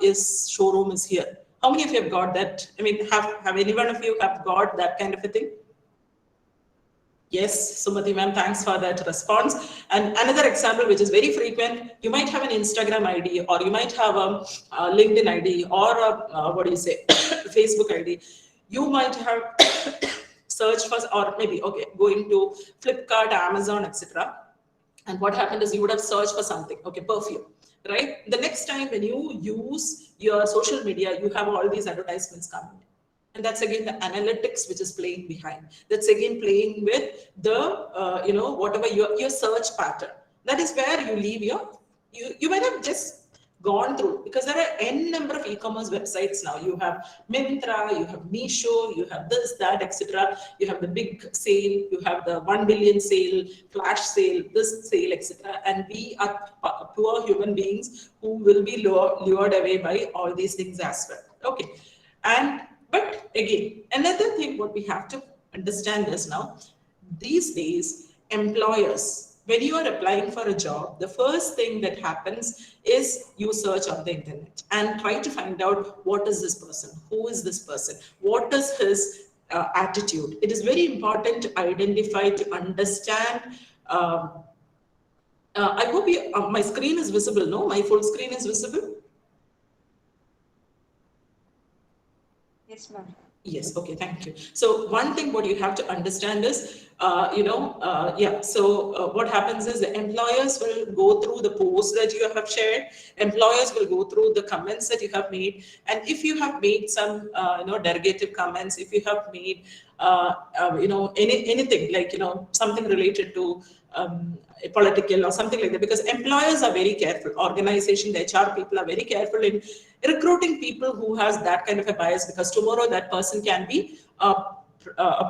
showroom is here. How many of you have got that? I mean, have any one of you have got that kind of a thing? Yes, Sumati ma'am, thanks for that response. And another example, which is very frequent, you might have an Instagram ID, or you might have a LinkedIn ID, or Facebook ID. You might have searched for, or maybe, going to Flipkart, Amazon, etc. And what happened is you would have searched for something, perfume, right? The next time when you use your social media, you have all these advertisements coming. And that's again the analytics which is playing behind. That's again playing with the, whatever your search pattern. That is where you leave you might have just gone through, because there are n number of e-commerce websites now. You have Myntra, you have Meesho, you have this, that, etc. You have the big sale, you have the 1 billion sale, flash sale, this sale, etc. And we are poor human beings who will be lured away by all these things as well. Okay. But again, another thing what we have to understand is now, these days, employers, when you are applying for a job, the first thing that happens is you search on the internet and try to find out what is this person, who is this person, what is his attitude. It is very important to identify, to understand. I hope my screen is visible, no? My full screen is visible? Yes, ma'am. Yes, okay, thank you. So one thing what you have to understand is, what happens is the employers will go through the posts that you have shared, employers will go through the comments that you have made, and if you have made some, derogative comments, if you have made, anything like, something related to political or something like that, because employers are very careful, organization, the HR people are very careful in recruiting people who has that kind of a bias, because tomorrow that person can be a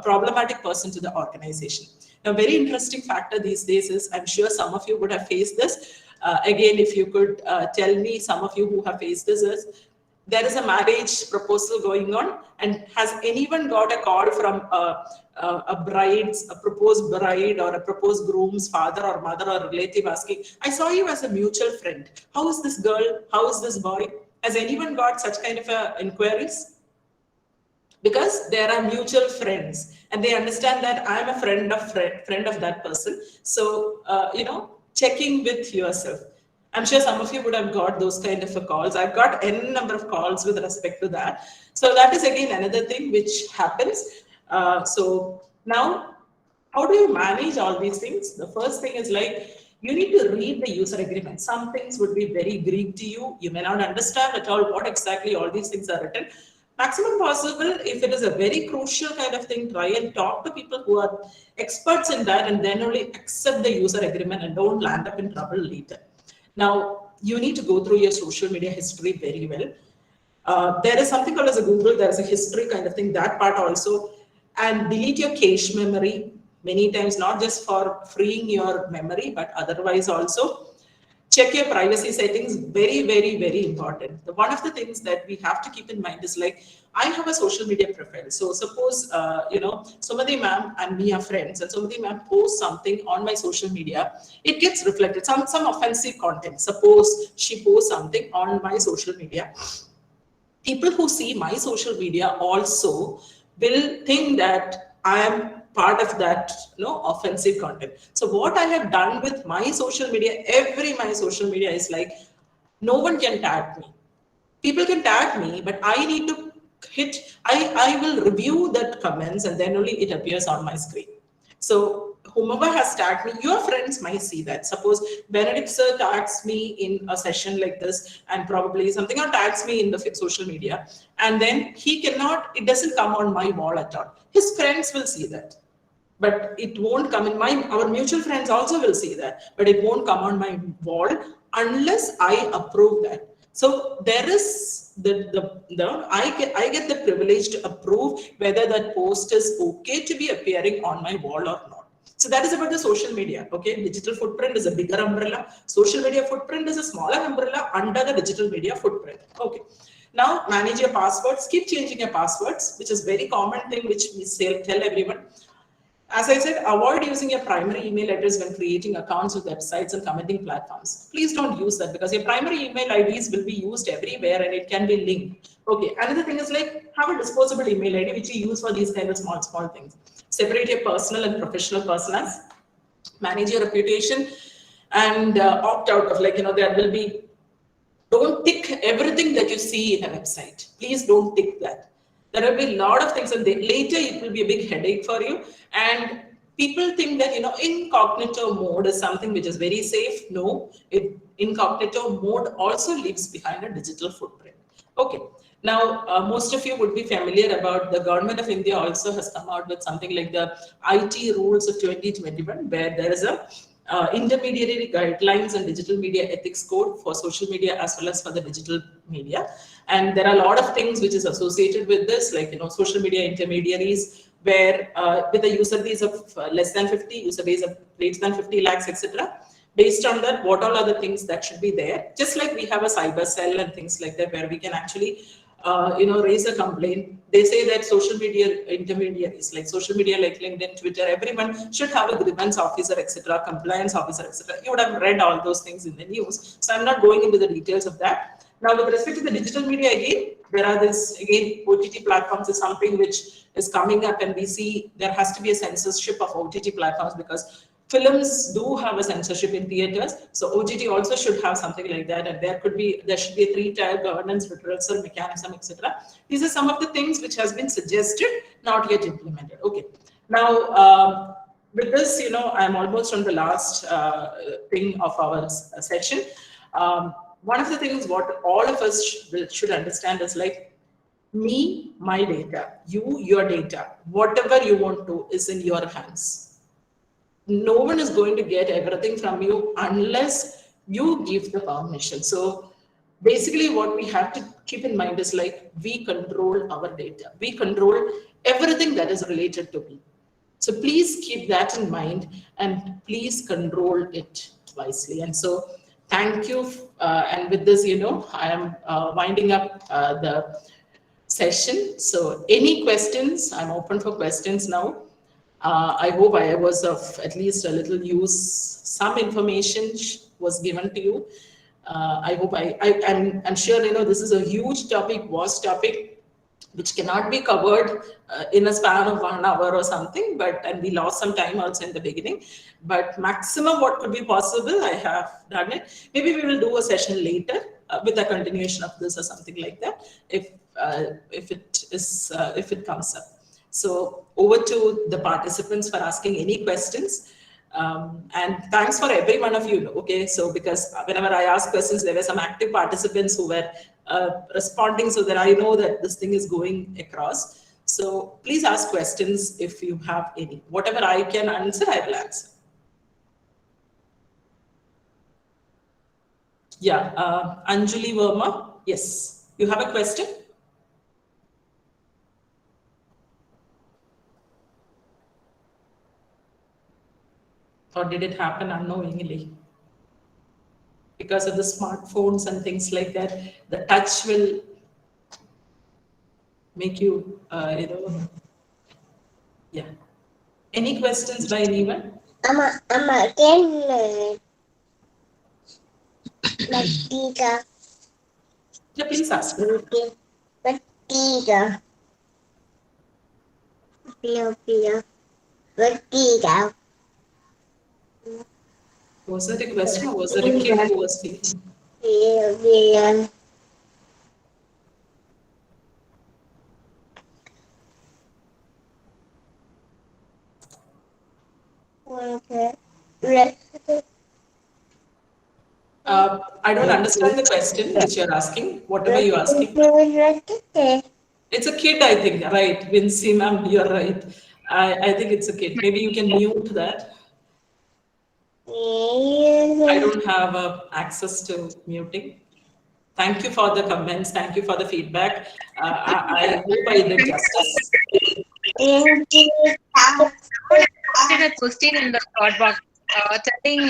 problematic person to the organization. Now, very interesting factor these days is, I'm sure some of you would have faced this. Again, if you could tell me, some of you who have faced this is, there is a marriage proposal going on, and has anyone got a call from a proposed bride or a proposed groom's father or mother or relative asking, I saw you as a mutual friend. How is this girl? How is this boy? Has anyone got such kind of inquiries? Because there are mutual friends and they understand that I'm a friend of that person. So, checking with yourself. I'm sure some of you would have got those kind of calls. I've got n number of calls with respect to that. So that is again another thing which happens. So now, how do you manage all these things? The first thing is like, you need to read the user agreement. Some things would be very Greek to you. You may not understand at all what exactly all these things are written. Maximum possible, if it is a very crucial kind of thing, try and talk to people who are experts in that, and then only accept the user agreement and don't land up in trouble later. Now, you need to go through your social media history very well. There is something called as a Google, there's a history kind of thing, that part also. And delete your cache memory many times, not just for freeing your memory, but otherwise also. Check your privacy settings, very, very, very important. One of the things that we have to keep in mind is like, I have a social media profile. So suppose, Sumati ma'am and me are friends, and Sumati ma'am posts something on my social media, it gets reflected, some offensive content. Suppose she posts something on my social media, people who see my social media also will think that I am part of that offensive content. So what I have done with my social media, my social media is like, no one can tag me. People can tag me, but I need to I will review that comments and then only it appears on my screen. So whomever has tagged me, your friends might see that. Suppose Benedict sir tags me in a session like this and probably something, or tags me in the social media, and then it doesn't come on my wall at all. His friends will see that, but it won't come in our mutual friends also will see that, but it won't come on my wall unless I approve that. So there is I get the privilege to approve whether that post is okay to be appearing on my wall or not. So that is about the social media. Okay, digital footprint is a bigger umbrella. Social media footprint is a smaller umbrella under the digital media footprint. Okay. Now manage your passwords. Keep changing your passwords, which is very common thing which we tell everyone. As I said, avoid using your primary email address when creating accounts with websites and commenting platforms. Please don't use that, because your primary email IDs will be used everywhere and it can be linked. Okay, another thing is like, have a disposable email ID which you use for these kind of small things. Separate your personal and professional personas. Manage your reputation, and opt out of there will be, don't tick everything that you see in a website. Please don't tick that. There will be a lot of things, and later it will be a big headache for you. And people think that incognito mode is something which is very safe. No, incognito mode also leaves behind a digital footprint. Okay. Now, most of you would be familiar about the government of India also has come out with something like the IT rules of 2021, where there is a intermediary guidelines and digital media ethics code for social media as well as for the digital media. And there are a lot of things which is associated with this, like social media intermediaries, where with a user base of less than 50, user base of greater than 50 lakhs, etc. Based on that, what all are the things that should be there? Just like we have a cyber cell and things like that, where we can actually raise a complaint. They say that social media intermediaries, like social media like LinkedIn, Twitter, everyone should have a grievance officer, etc., compliance officer, etc. You would have read all those things in the news, so I'm not going into the details of that. Now, with respect to the digital media, again, there are OTT platforms is something which is coming up, and we see there has to be a censorship of OTT platforms, because films do have a censorship in theaters, so OGT also should have something like that, and there should be a 3-tier governance, reversal mechanism, etc. These are some of the things which has been suggested, not yet implemented. Okay, now with this, I'm almost on the last thing of our session. One of the things what all of us should understand is like, me, my data, you, your data, whatever you want to is in your hands. No one is going to get everything from you unless you give the permission. So basically what we have to keep in mind is like, we control our data. We control everything that is related to me. So please keep that in mind and please control it wisely. And so thank you. And with this, I am winding up the session. So any questions? I'm open for questions now. I hope I was of at least a little use. Some information was given to you. I hope I'm sure this is a huge topic, vast topic, which cannot be covered in a span of 1 hour or something. And we lost some time also in the beginning. But maximum what could be possible, I have done it. Maybe we will do a session later with a continuation of this or something like that, if it comes up. So over to the participants for asking any questions. And thanks for every one of you. Okay, so because whenever I ask questions, there were some active participants who were responding, so that I know that this thing is going across. So please ask questions if you have any. Whatever I can answer, I will answer. Yeah, Anjali Verma, yes, you have a question? Or did it happen unknowingly? Because of the smartphones and things like that, the touch will make you, yeah. Any questions by anyone? Yeah, please ask. Was it a question or was it a kid who was speaking? I don't understand the question which you're asking. Whatever you're asking. It's a kid, I think, right? Vinci, ma'am, you're right. I think it's a kid. Maybe you can mute that. I don't have access to muting. Thank you for the comments. Thank you for the feedback. I hope I did justice. Someone posted a question in the chat box telling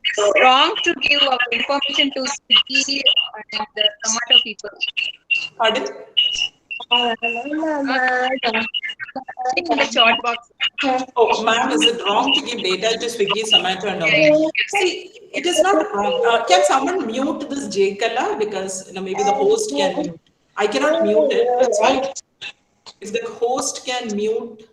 it's wrong to give our information to Swiggy and some other people. Pardon? In the chat box. Oh, ma'am, is it wrong to give data to Swiggy, Zomato, and all? See, it is not wrong. Can someone mute this Jkala? Because maybe the host can mute. I cannot mute it. That's why. If the host can mute.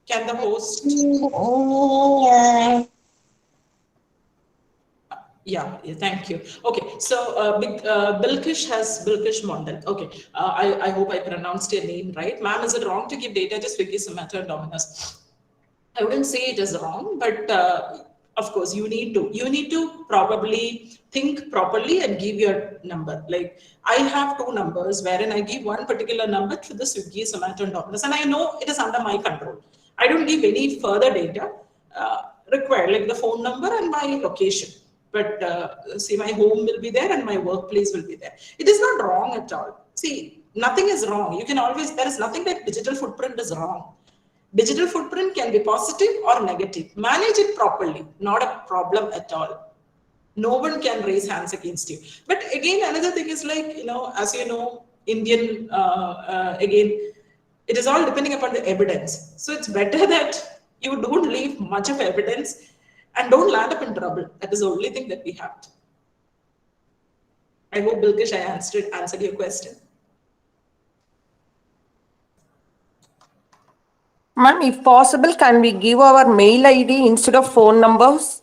Can the host? Yeah, thank you. Okay, so Bilkish Mondal. Okay, I hope I pronounced your name right. Ma'am, is it wrong to give data to Swiggy, Zomato, and Domino's? I wouldn't say it is wrong, but of course you need to probably think properly and give your number. Like I have 2 numbers wherein I give one particular number to the Swiggy, Zomato, and Domino's, and I know it is under my control. I don't give any further data required, like the phone number and my location. But see, my home will be there and my workplace will be there. It is not wrong at all. See, nothing is wrong. You can always, there is nothing that digital footprint is wrong. Digital footprint can be positive or negative. Manage it properly, not a problem at all. No one can raise hands against you. But again, another thing is like, as you know, Indian, again, it is all depending upon the evidence. So it's better that you don't leave much of evidence and don't land up in trouble. That is the only thing that we have to. I hope, Bilkish, I answered your question. Ma'am, if possible, can we give our mail ID instead of phone numbers?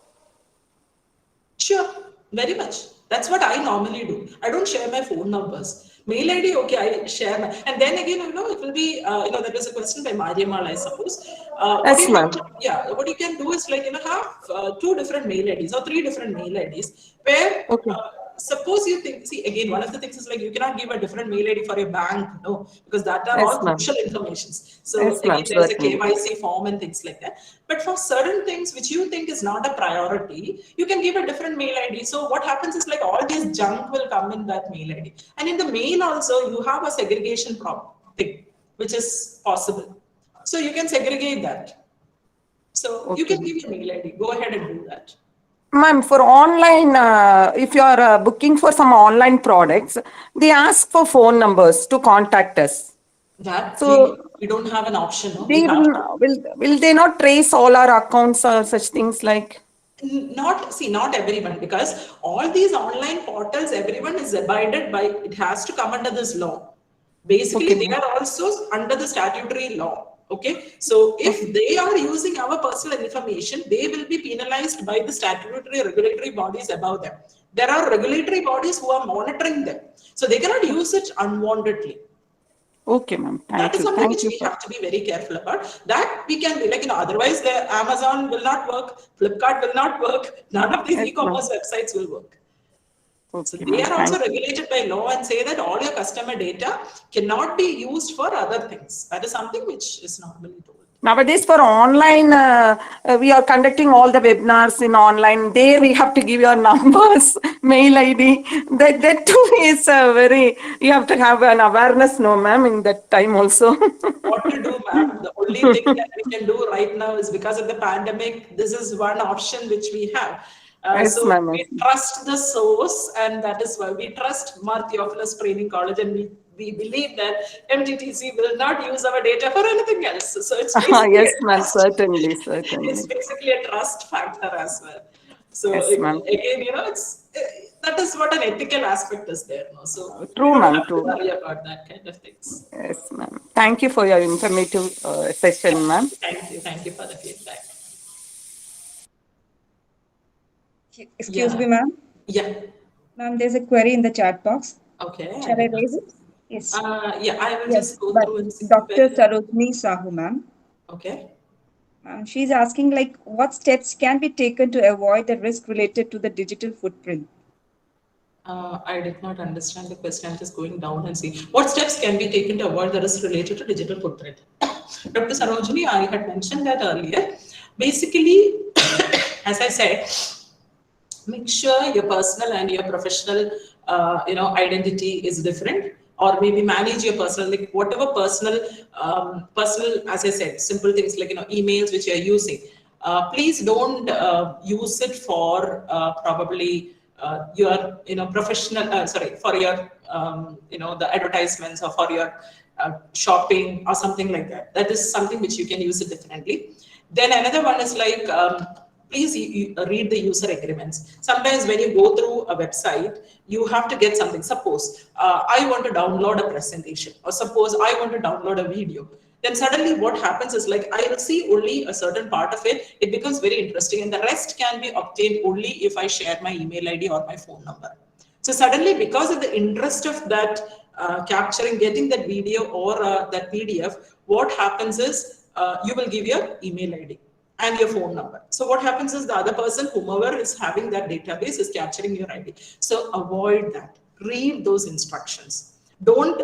Sure, very much. That's what I normally do. I don't share my phone numbers. Mail ID, okay, I share my, and then again, it will be, that was a question by Mariamal, I suppose. What Yes, you ma'am. have, yeah, what you can do is like, have two different mail IDs or three different mail IDs where, Okay. suppose you think, see, again, one of the things is like, you cannot give a different mail ID for your bank, no, because that are Yes, all ma'am. crucial informations. So Yes, ma'am, again, there's a certainly. KYC form and things like that. But for certain things which you think is not a priority, you can give a different mail ID. So what happens is like all this junk will come in that mail ID. And in the mail also, you have a segregation thing, which is possible. So you can segregate that. So you Okay. can give your mail ID. Go ahead and do that. Ma'am, for online, if you are booking for some online products, they ask for phone numbers to contact us. That So we don't have an option. No? We they have to. will they not trace all our accounts or such things like? Not everyone, because all these online portals, everyone is abided by, it has to come under this law. Basically, Okay, they ma'am. are also under the statutory law. Okay, so Okay. if they are using our personal information, they will be penalized by the statutory regulatory bodies above them. There are regulatory bodies who are monitoring them, so they cannot use it unwantedly. Okay, ma'am. That Thank is you. something Thank which you we for. have to be very careful about. That we can be like, otherwise the Amazon will not work, Flipkart will not work, none of these Yes, ma'am. e-commerce websites will work. So Okay, they ma'am. are Thank also you. regulated by law and say that all your customer data cannot be used for other things. That is something which is normally told. Nowadays, for online, we are conducting all the webinars in online. There, we have to give your numbers, mail ID. That too is very. You have to have an awareness, no, ma'am, in that time also. What to do, ma'am? The only thing that we can do right now is, because of the pandemic, this is one option which we have. Yes, So ma'am. we Yes, ma'am. trust the source, and that is why we trust Mar Theophilus Training College, and we believe that MTTC will not use our data for anything else. So it's basically Yes, a ma'am. trust. Certainly, It's certainly. basically a trust factor as well. So Yes, ma'am. again, it's that is what an ethical aspect is there. No? So we True, don't ma'am. have to True. worry about that kind of things. Yes, ma'am. Thank you for your informative session, ma'am. Thank you for the feedback. Excuse Yeah, me, ma'am. yeah. Ma'am, there's a query in the chat box. Okay, I Shall I did not raise see. it? Yes. Yeah, I will Yes, just go but through and see Dr. where. Sarojini Sahu, ma'am, Okay. she's asking like what steps can be taken to avoid the risk related to the digital footprint? I did not understand the question. I'm just going down and see what steps can be taken to avoid the risk related to digital footprint. Dr. Sarojini, I had mentioned that earlier. Basically, as I said, make sure your personal and your professional identity is different, or maybe manage your personal, like whatever personal, as I said, simple things like emails which you're using, please don't use it for probably your professional, sorry, for your the advertisements, or for your shopping or something like that. That is something which you can use it differently. Then another one is like, please read the user agreements. Sometimes when you go through a website, you have to get something. Suppose I want to download a presentation, or suppose I want to download a video. Then suddenly what happens is like, I will see only a certain part of it. It becomes very interesting, and the rest can be obtained only if I share my email ID or my phone number. So suddenly, because of the interest of that capturing, getting that video or that PDF, what happens is you will give your email ID and your phone number. So what happens is the other person, whomever is having that database, is capturing your ID. So avoid that. Read those instructions. Don't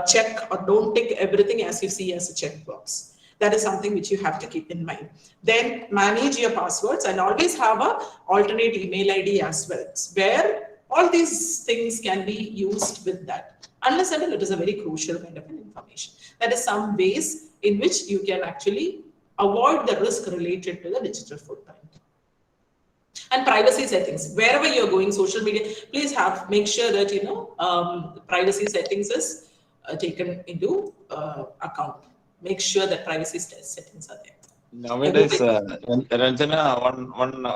check or don't tick everything as you see as a checkbox. That is something which you have to keep in mind. Then manage your passwords, and always have a alternate email ID as well, where all these things can be used with that, unless and until it is a very crucial kind of an information. That is some ways in which you can actually avoid the risk related to the digital footprint. And privacy settings, wherever you're going, social media, please make sure that privacy settings is taken into account. Make sure that privacy settings are there. Nowadays, Ranjana,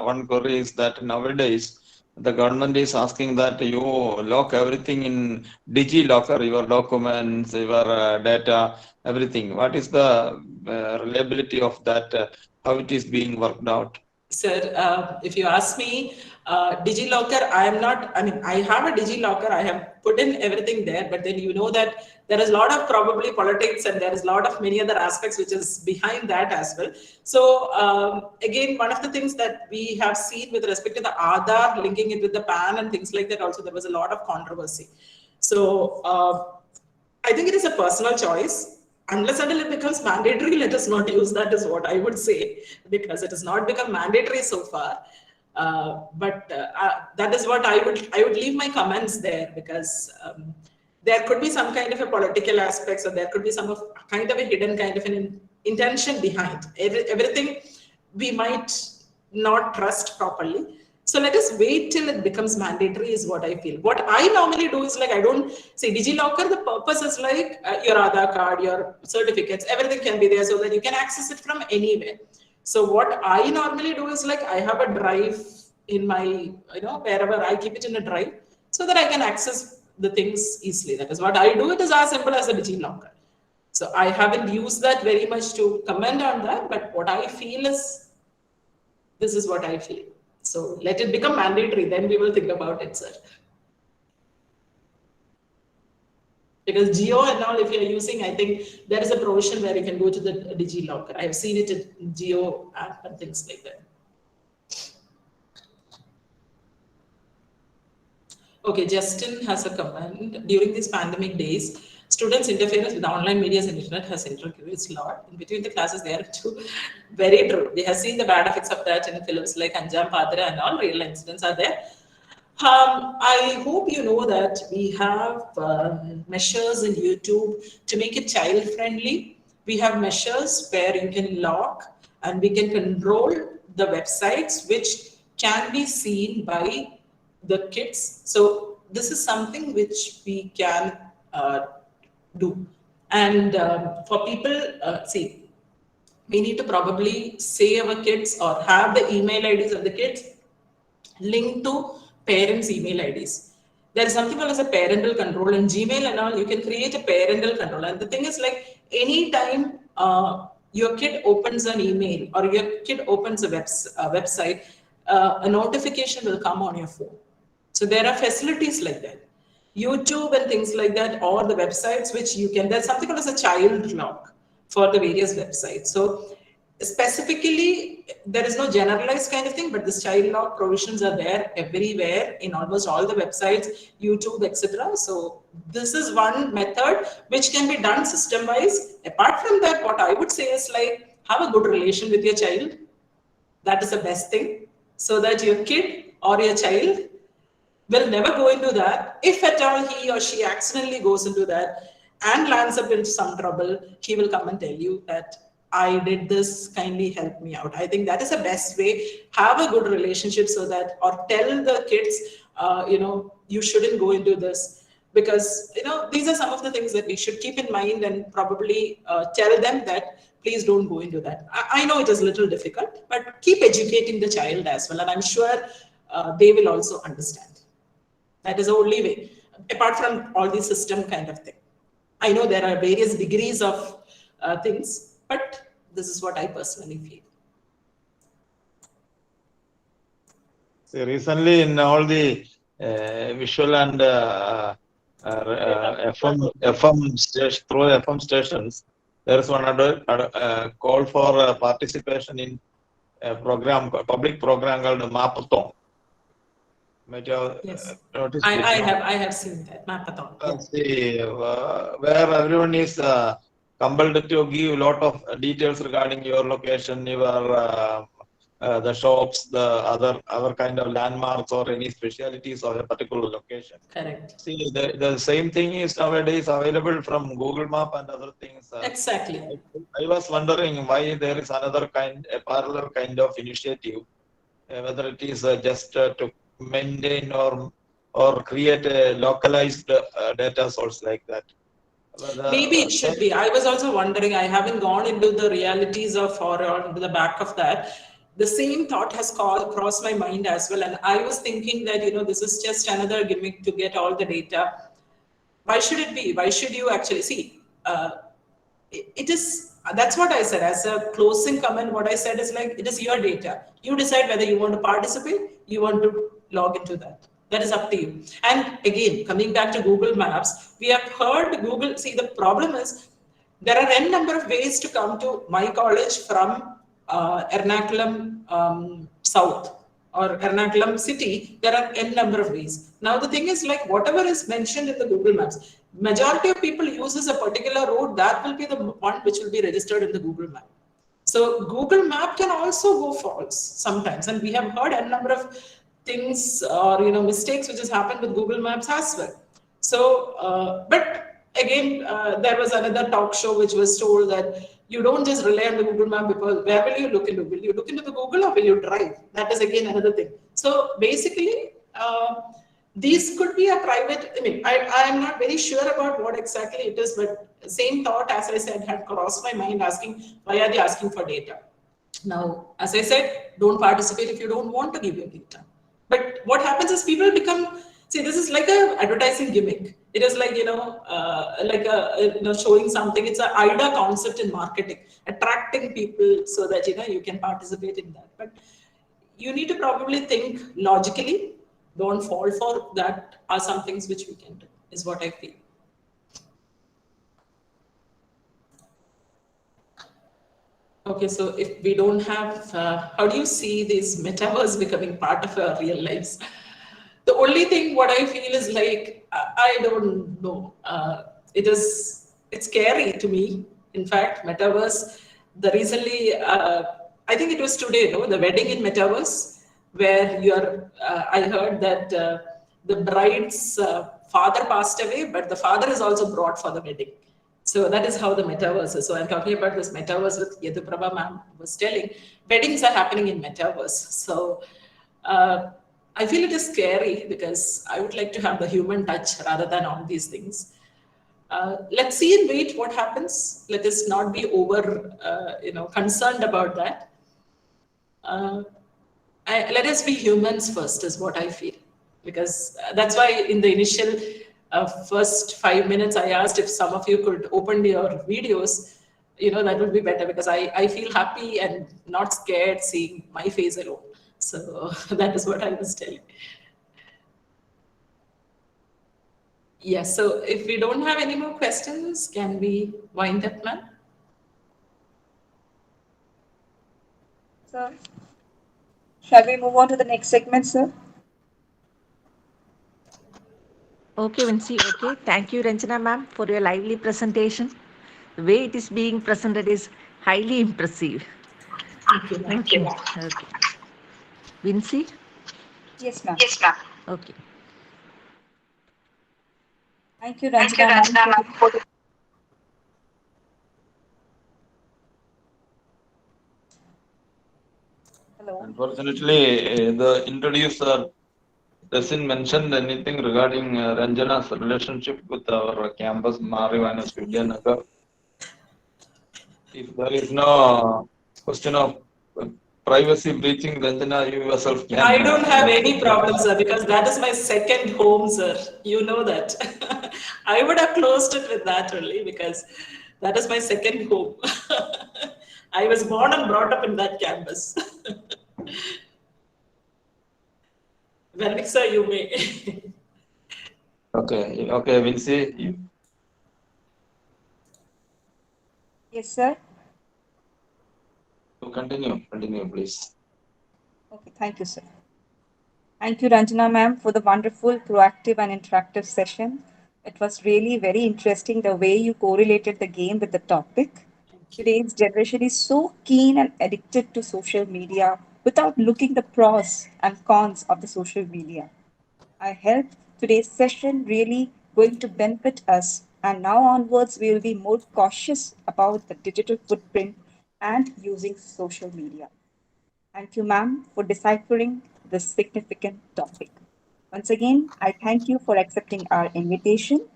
one query is that nowadays the government is asking that you lock everything in DigiLocker, your documents, your data, everything. What is the reliability of that? How it is being worked out? Sir, if you ask me, DigiLocker, I am not, I mean, I have a DigiLocker, I have put in everything there, but then you know that there is a lot of probably politics and there is a lot of many other aspects which is behind that as well. So again, one of the things that we have seen with respect to the Aadhaar, linking it with the PAN and things like that, also there was a lot of controversy. So I think it is a personal choice. Unless until it becomes mandatory, let us not use that is what I would say, because it has not become mandatory so far. But that is what I would leave my comments there, because there could be some kind of a political aspect, or there could be some kind of a hidden kind of an intention behind everything. We might not trust properly. So let us wait till it becomes mandatory is what I feel. What I normally do is like, I don't say DigiLocker, the purpose is like your Aadhaar card, your certificates, everything can be there so that you can access it from anywhere. So what I normally do is like, I have a drive in my, wherever I keep it in a drive so that I can access the things easily. That is what I do. It is as simple as a DigiLocker. So I haven't used that very much to comment on that, but what I feel is, this is what I feel. So let it become mandatory, then we will think about it, sir. Because Geo and all, if you're using, I think there is a provision where you can go to the DigiLocker. I have seen it in Geo app and things like that. Okay, Justin has a comment. During these pandemic days, students' interference with online media and internet has increased a lot. In between the classes, they are too. Very true. We have seen the bad effects of that in films like Anjam Padra and all. Real incidents are there. I hope you know that we have measures in YouTube to make it child friendly. We have measures where you can lock and we can control the websites which can be seen by the kids. So this is something which we can do. And for people, see, we need to probably say our kids or have the email IDs of the kids linked to parents' email IDs. There is something called as a parental control in Gmail and all. You can create a parental control. And the thing is like, anytime your kid opens an email or your kid opens a website, a notification will come on your phone. So there are facilities like that. YouTube and things like that, or the websites which you can, there's something called as a child lock for the various websites. So specifically, there is no generalized kind of thing, but this child lock provisions are there everywhere in almost all the websites, YouTube, etc. So this is one method which can be done system-wise. Apart from that, what I would say is like, have a good relation with your child. That is the best thing, so that your kid or your child will never go into that. If at all he or she accidentally goes into that and lands up into some trouble, he will come and tell you that I did this, kindly help me out. I think that is the best way. Have a good relationship so that, or tell the kids, you shouldn't go into this, because these are some of the things that we should keep in mind and probably tell them that please don't go into that. I know it is a little difficult, but keep educating the child as well, and I'm sure they will also understand. That is the only way, apart from all the system kind of thing. I know there are various degrees of things, but this is what I personally feel. See, recently in all the visual and FM station, through FM stations, there is one other call for participation in a program, public program called Mapathon. Yes, noticed I have seen that Mapathon. Where everyone is compelled to give a lot of details regarding your location, your the shops, the other kind of landmarks or any specialities of a particular location. Correct. See, the same thing is nowadays available from Google Map and other things. Exactly. I was wondering why there is a parallel kind of initiative, whether it is just to maintain or create a localized data source like that. Maybe it should be. I was also wondering, I haven't gone into the realities of or into the back of that. the same thought has crossed my mind as well. And I was thinking that, this is just another gimmick to get all the data. Why should it be? Why should you actually see? It is, that's what I said. As a closing comment, what I said is like, it is your data. You decide whether you want to participate, you want to log into that. That is up to you. And again, coming back to Google Maps, we have heard Google, see, the problem is there are n number of ways to come to my college from Ernakulam South or Ernakulam city. There are n number of ways. Now the thing is, like, whatever is mentioned in the Google Maps, majority of people uses a particular road, that will be the one which will be registered in the Google Map. So Google Map can also go false sometimes, and we have heard a number of things or mistakes which has happened with Google Maps as well. So, but again, there was another talk show which was told that you don't just rely on the Google Map, because where will you look into? Will you look into the Google or will you drive? That is again another thing. So basically, these could be a private, I am not very sure about what exactly it is, but same thought, as I said, had crossed my mind, asking, why are they asking for data? Now, as I said, don't participate if you don't want to give your data. But what happens is people become, see, this is like a advertising gimmick. It is like, showing something. It's an IDA concept in marketing, attracting people so that, you can participate in that. But you need to probably think logically. Don't fall for that. Are some things which we can do, is what I feel. Okay, so if we don't have, how do you see these metaverse becoming part of our real lives? The only thing what I feel is like, I don't know. It's scary to me. In fact, metaverse, the recently, I think it was today, the wedding in metaverse, where I heard that the bride's father passed away, but the father is also brought for the wedding. So that is how the metaverse is. So I'm talking about this metaverse with Yadhuprabha ma'am was telling. Weddings are happening in metaverse. So I feel it is scary because I would like to have the human touch rather than all these things. Let's see and wait what happens. Let us not be over, concerned about that. Let us be humans first, is what I feel. Because that's why in the initial first 5 minutes, I asked if some of you could open your videos, that would be better, because I feel happy and not scared seeing my face alone. So that is what I was telling. Yes, so if we don't have any more questions, can we wind up, ma'am? Sir, shall we move on to the next segment, sir? Okay, Vinci. Okay. Thank you, Ranjana ma'am, for your lively presentation. The way it is being presented is highly impressive. Thank you, ma'am. Thank you. Okay. Vinci? Yes, ma'am. Yes, ma'am. Okay. Thank you, Thank you, Ranjana ma'am, Ranjana for ma'am, the for the hello. Unfortunately, the introducer doesn't mention anything regarding Ranjana's relationship with our campus, Marivanas Vidyanagar. If there is no question of privacy breaching, Ranjana, you yourself can. I don't have any problem, sir, because that is my second home, sir. You know that. I would have closed it with that only, because that is my second home. I was born and brought up in that campus. Well, sir, you may. Okay, Vinci. Yes, sir. Continue, please. Okay, thank you, sir. Thank you, Ranjana ma'am, for the wonderful, proactive, and interactive session. It was really very interesting the way you correlated the game with the topic. Today's generation is so keen and addicted to social media without looking the pros and cons of the social media. I hope today's session really going to benefit us, and now onwards we will be more cautious about the digital footprint and using social media. Thank you, ma'am, for deciphering this significant topic. Once again, I thank you for accepting our invitation.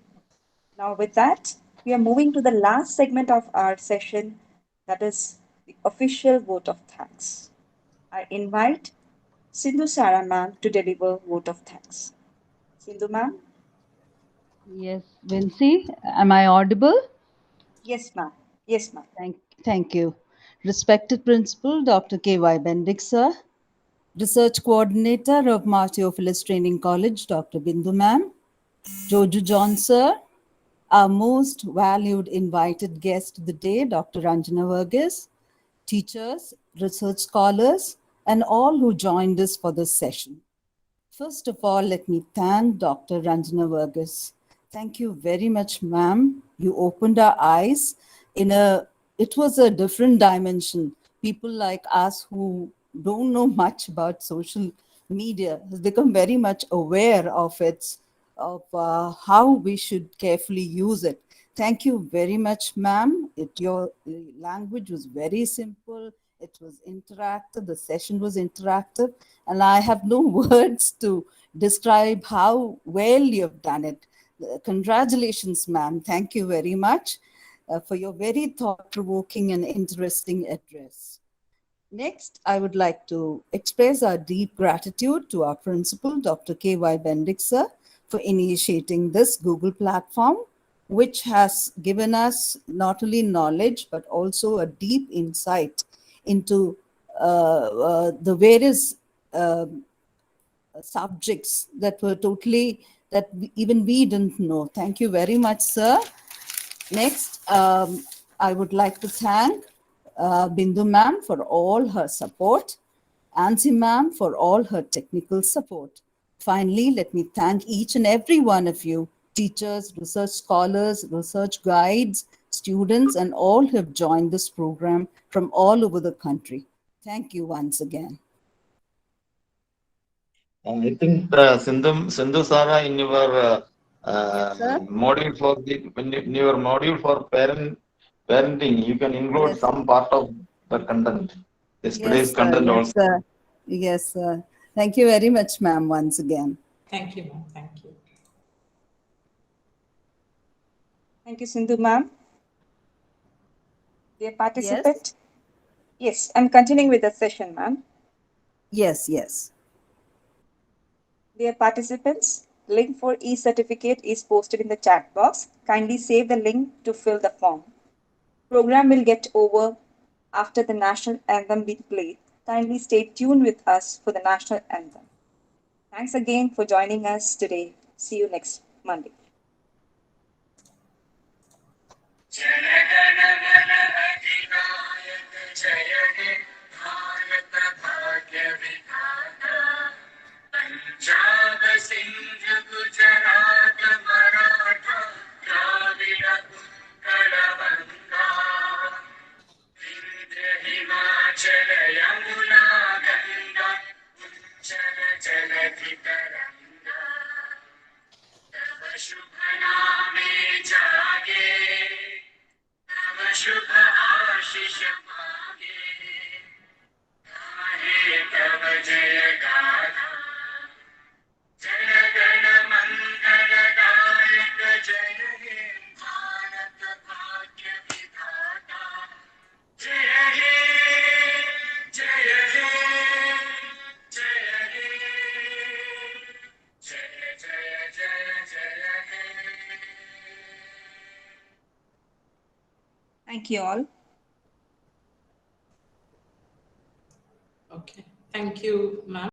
Now, with that, we are moving to the last segment of our session, that is the official vote of thanks. I invite Sindhu Sara ma'am to deliver vote of thanks. Sindhu ma'am? Yes, Vincy, am I audible? Yes, ma'am. Yes, ma'am. Thank you. Respected Principal Dr. K.Y. Bendick, sir. Research Coordinator of March Theophilus Training College, Dr. Bindu ma'am. Joju John, sir. Our most valued invited guest of the day, Dr. Rajana Varghese. Teachers, research scholars, and all who joined us for this session. First of all, let me thank Dr. Rajana Varghese. Thank you very much, ma'am. You opened our eyes it was a different dimension. People like us who don't know much about social media has become very much aware of how we should carefully use it. Thank you very much, ma'am. Your language was very simple. It was interactive. The session was interactive. And I have no words to describe how well you have done it. Congratulations, ma'am. Thank you very much for your very thought-provoking and interesting address. Next, I would like to express our deep gratitude to our principal, Dr. K.Y. Bendick, sir, for initiating this Google platform, which has given us not only knowledge, but also a deep insight into the various subjects that were even we didn't know. Thank you very much, sir. Next, I would like to thank Bindu ma'am for all her support, Ansi ma'am for all her technical support. Finally, let me thank each and every one of you, teachers, research scholars, research guides, students, and all who have joined this program from all over the country. Thank you once again. I think Sindhu Sara in your module in your module for parenting, you can include some part of the content. Today's content Yes, also. sir. Yes, sir. Thank you very much, ma'am, once again. Thank you, ma'am. Thank you. Thank you, Sindhu ma'am. Dear participant? Yes, I'm continuing with the session, ma'am. Yes. Dear participants, link for e-certificate is posted in the chat box. Kindly save the link to fill the form. Program will get over after the national anthem be played. Kindly stay tuned with us for the national anthem. Thanks again for joining us today. See you next Monday. Punjab Sindh Gujarat Maratha Dravid Utkal बंगा विंध्य हिमाचल यमुना गंगा उच्चल जलधि तरंगा तव शुभ नामे जागे तव शुभ आशीष मांगे गाहे तव जय गाथा जय गण मंगल दायक जय हे भारत भाग्य विधाता जय हे जय हे जय हे जय जय जय जय हे. Thank you all. Okay. Thank you, ma'am.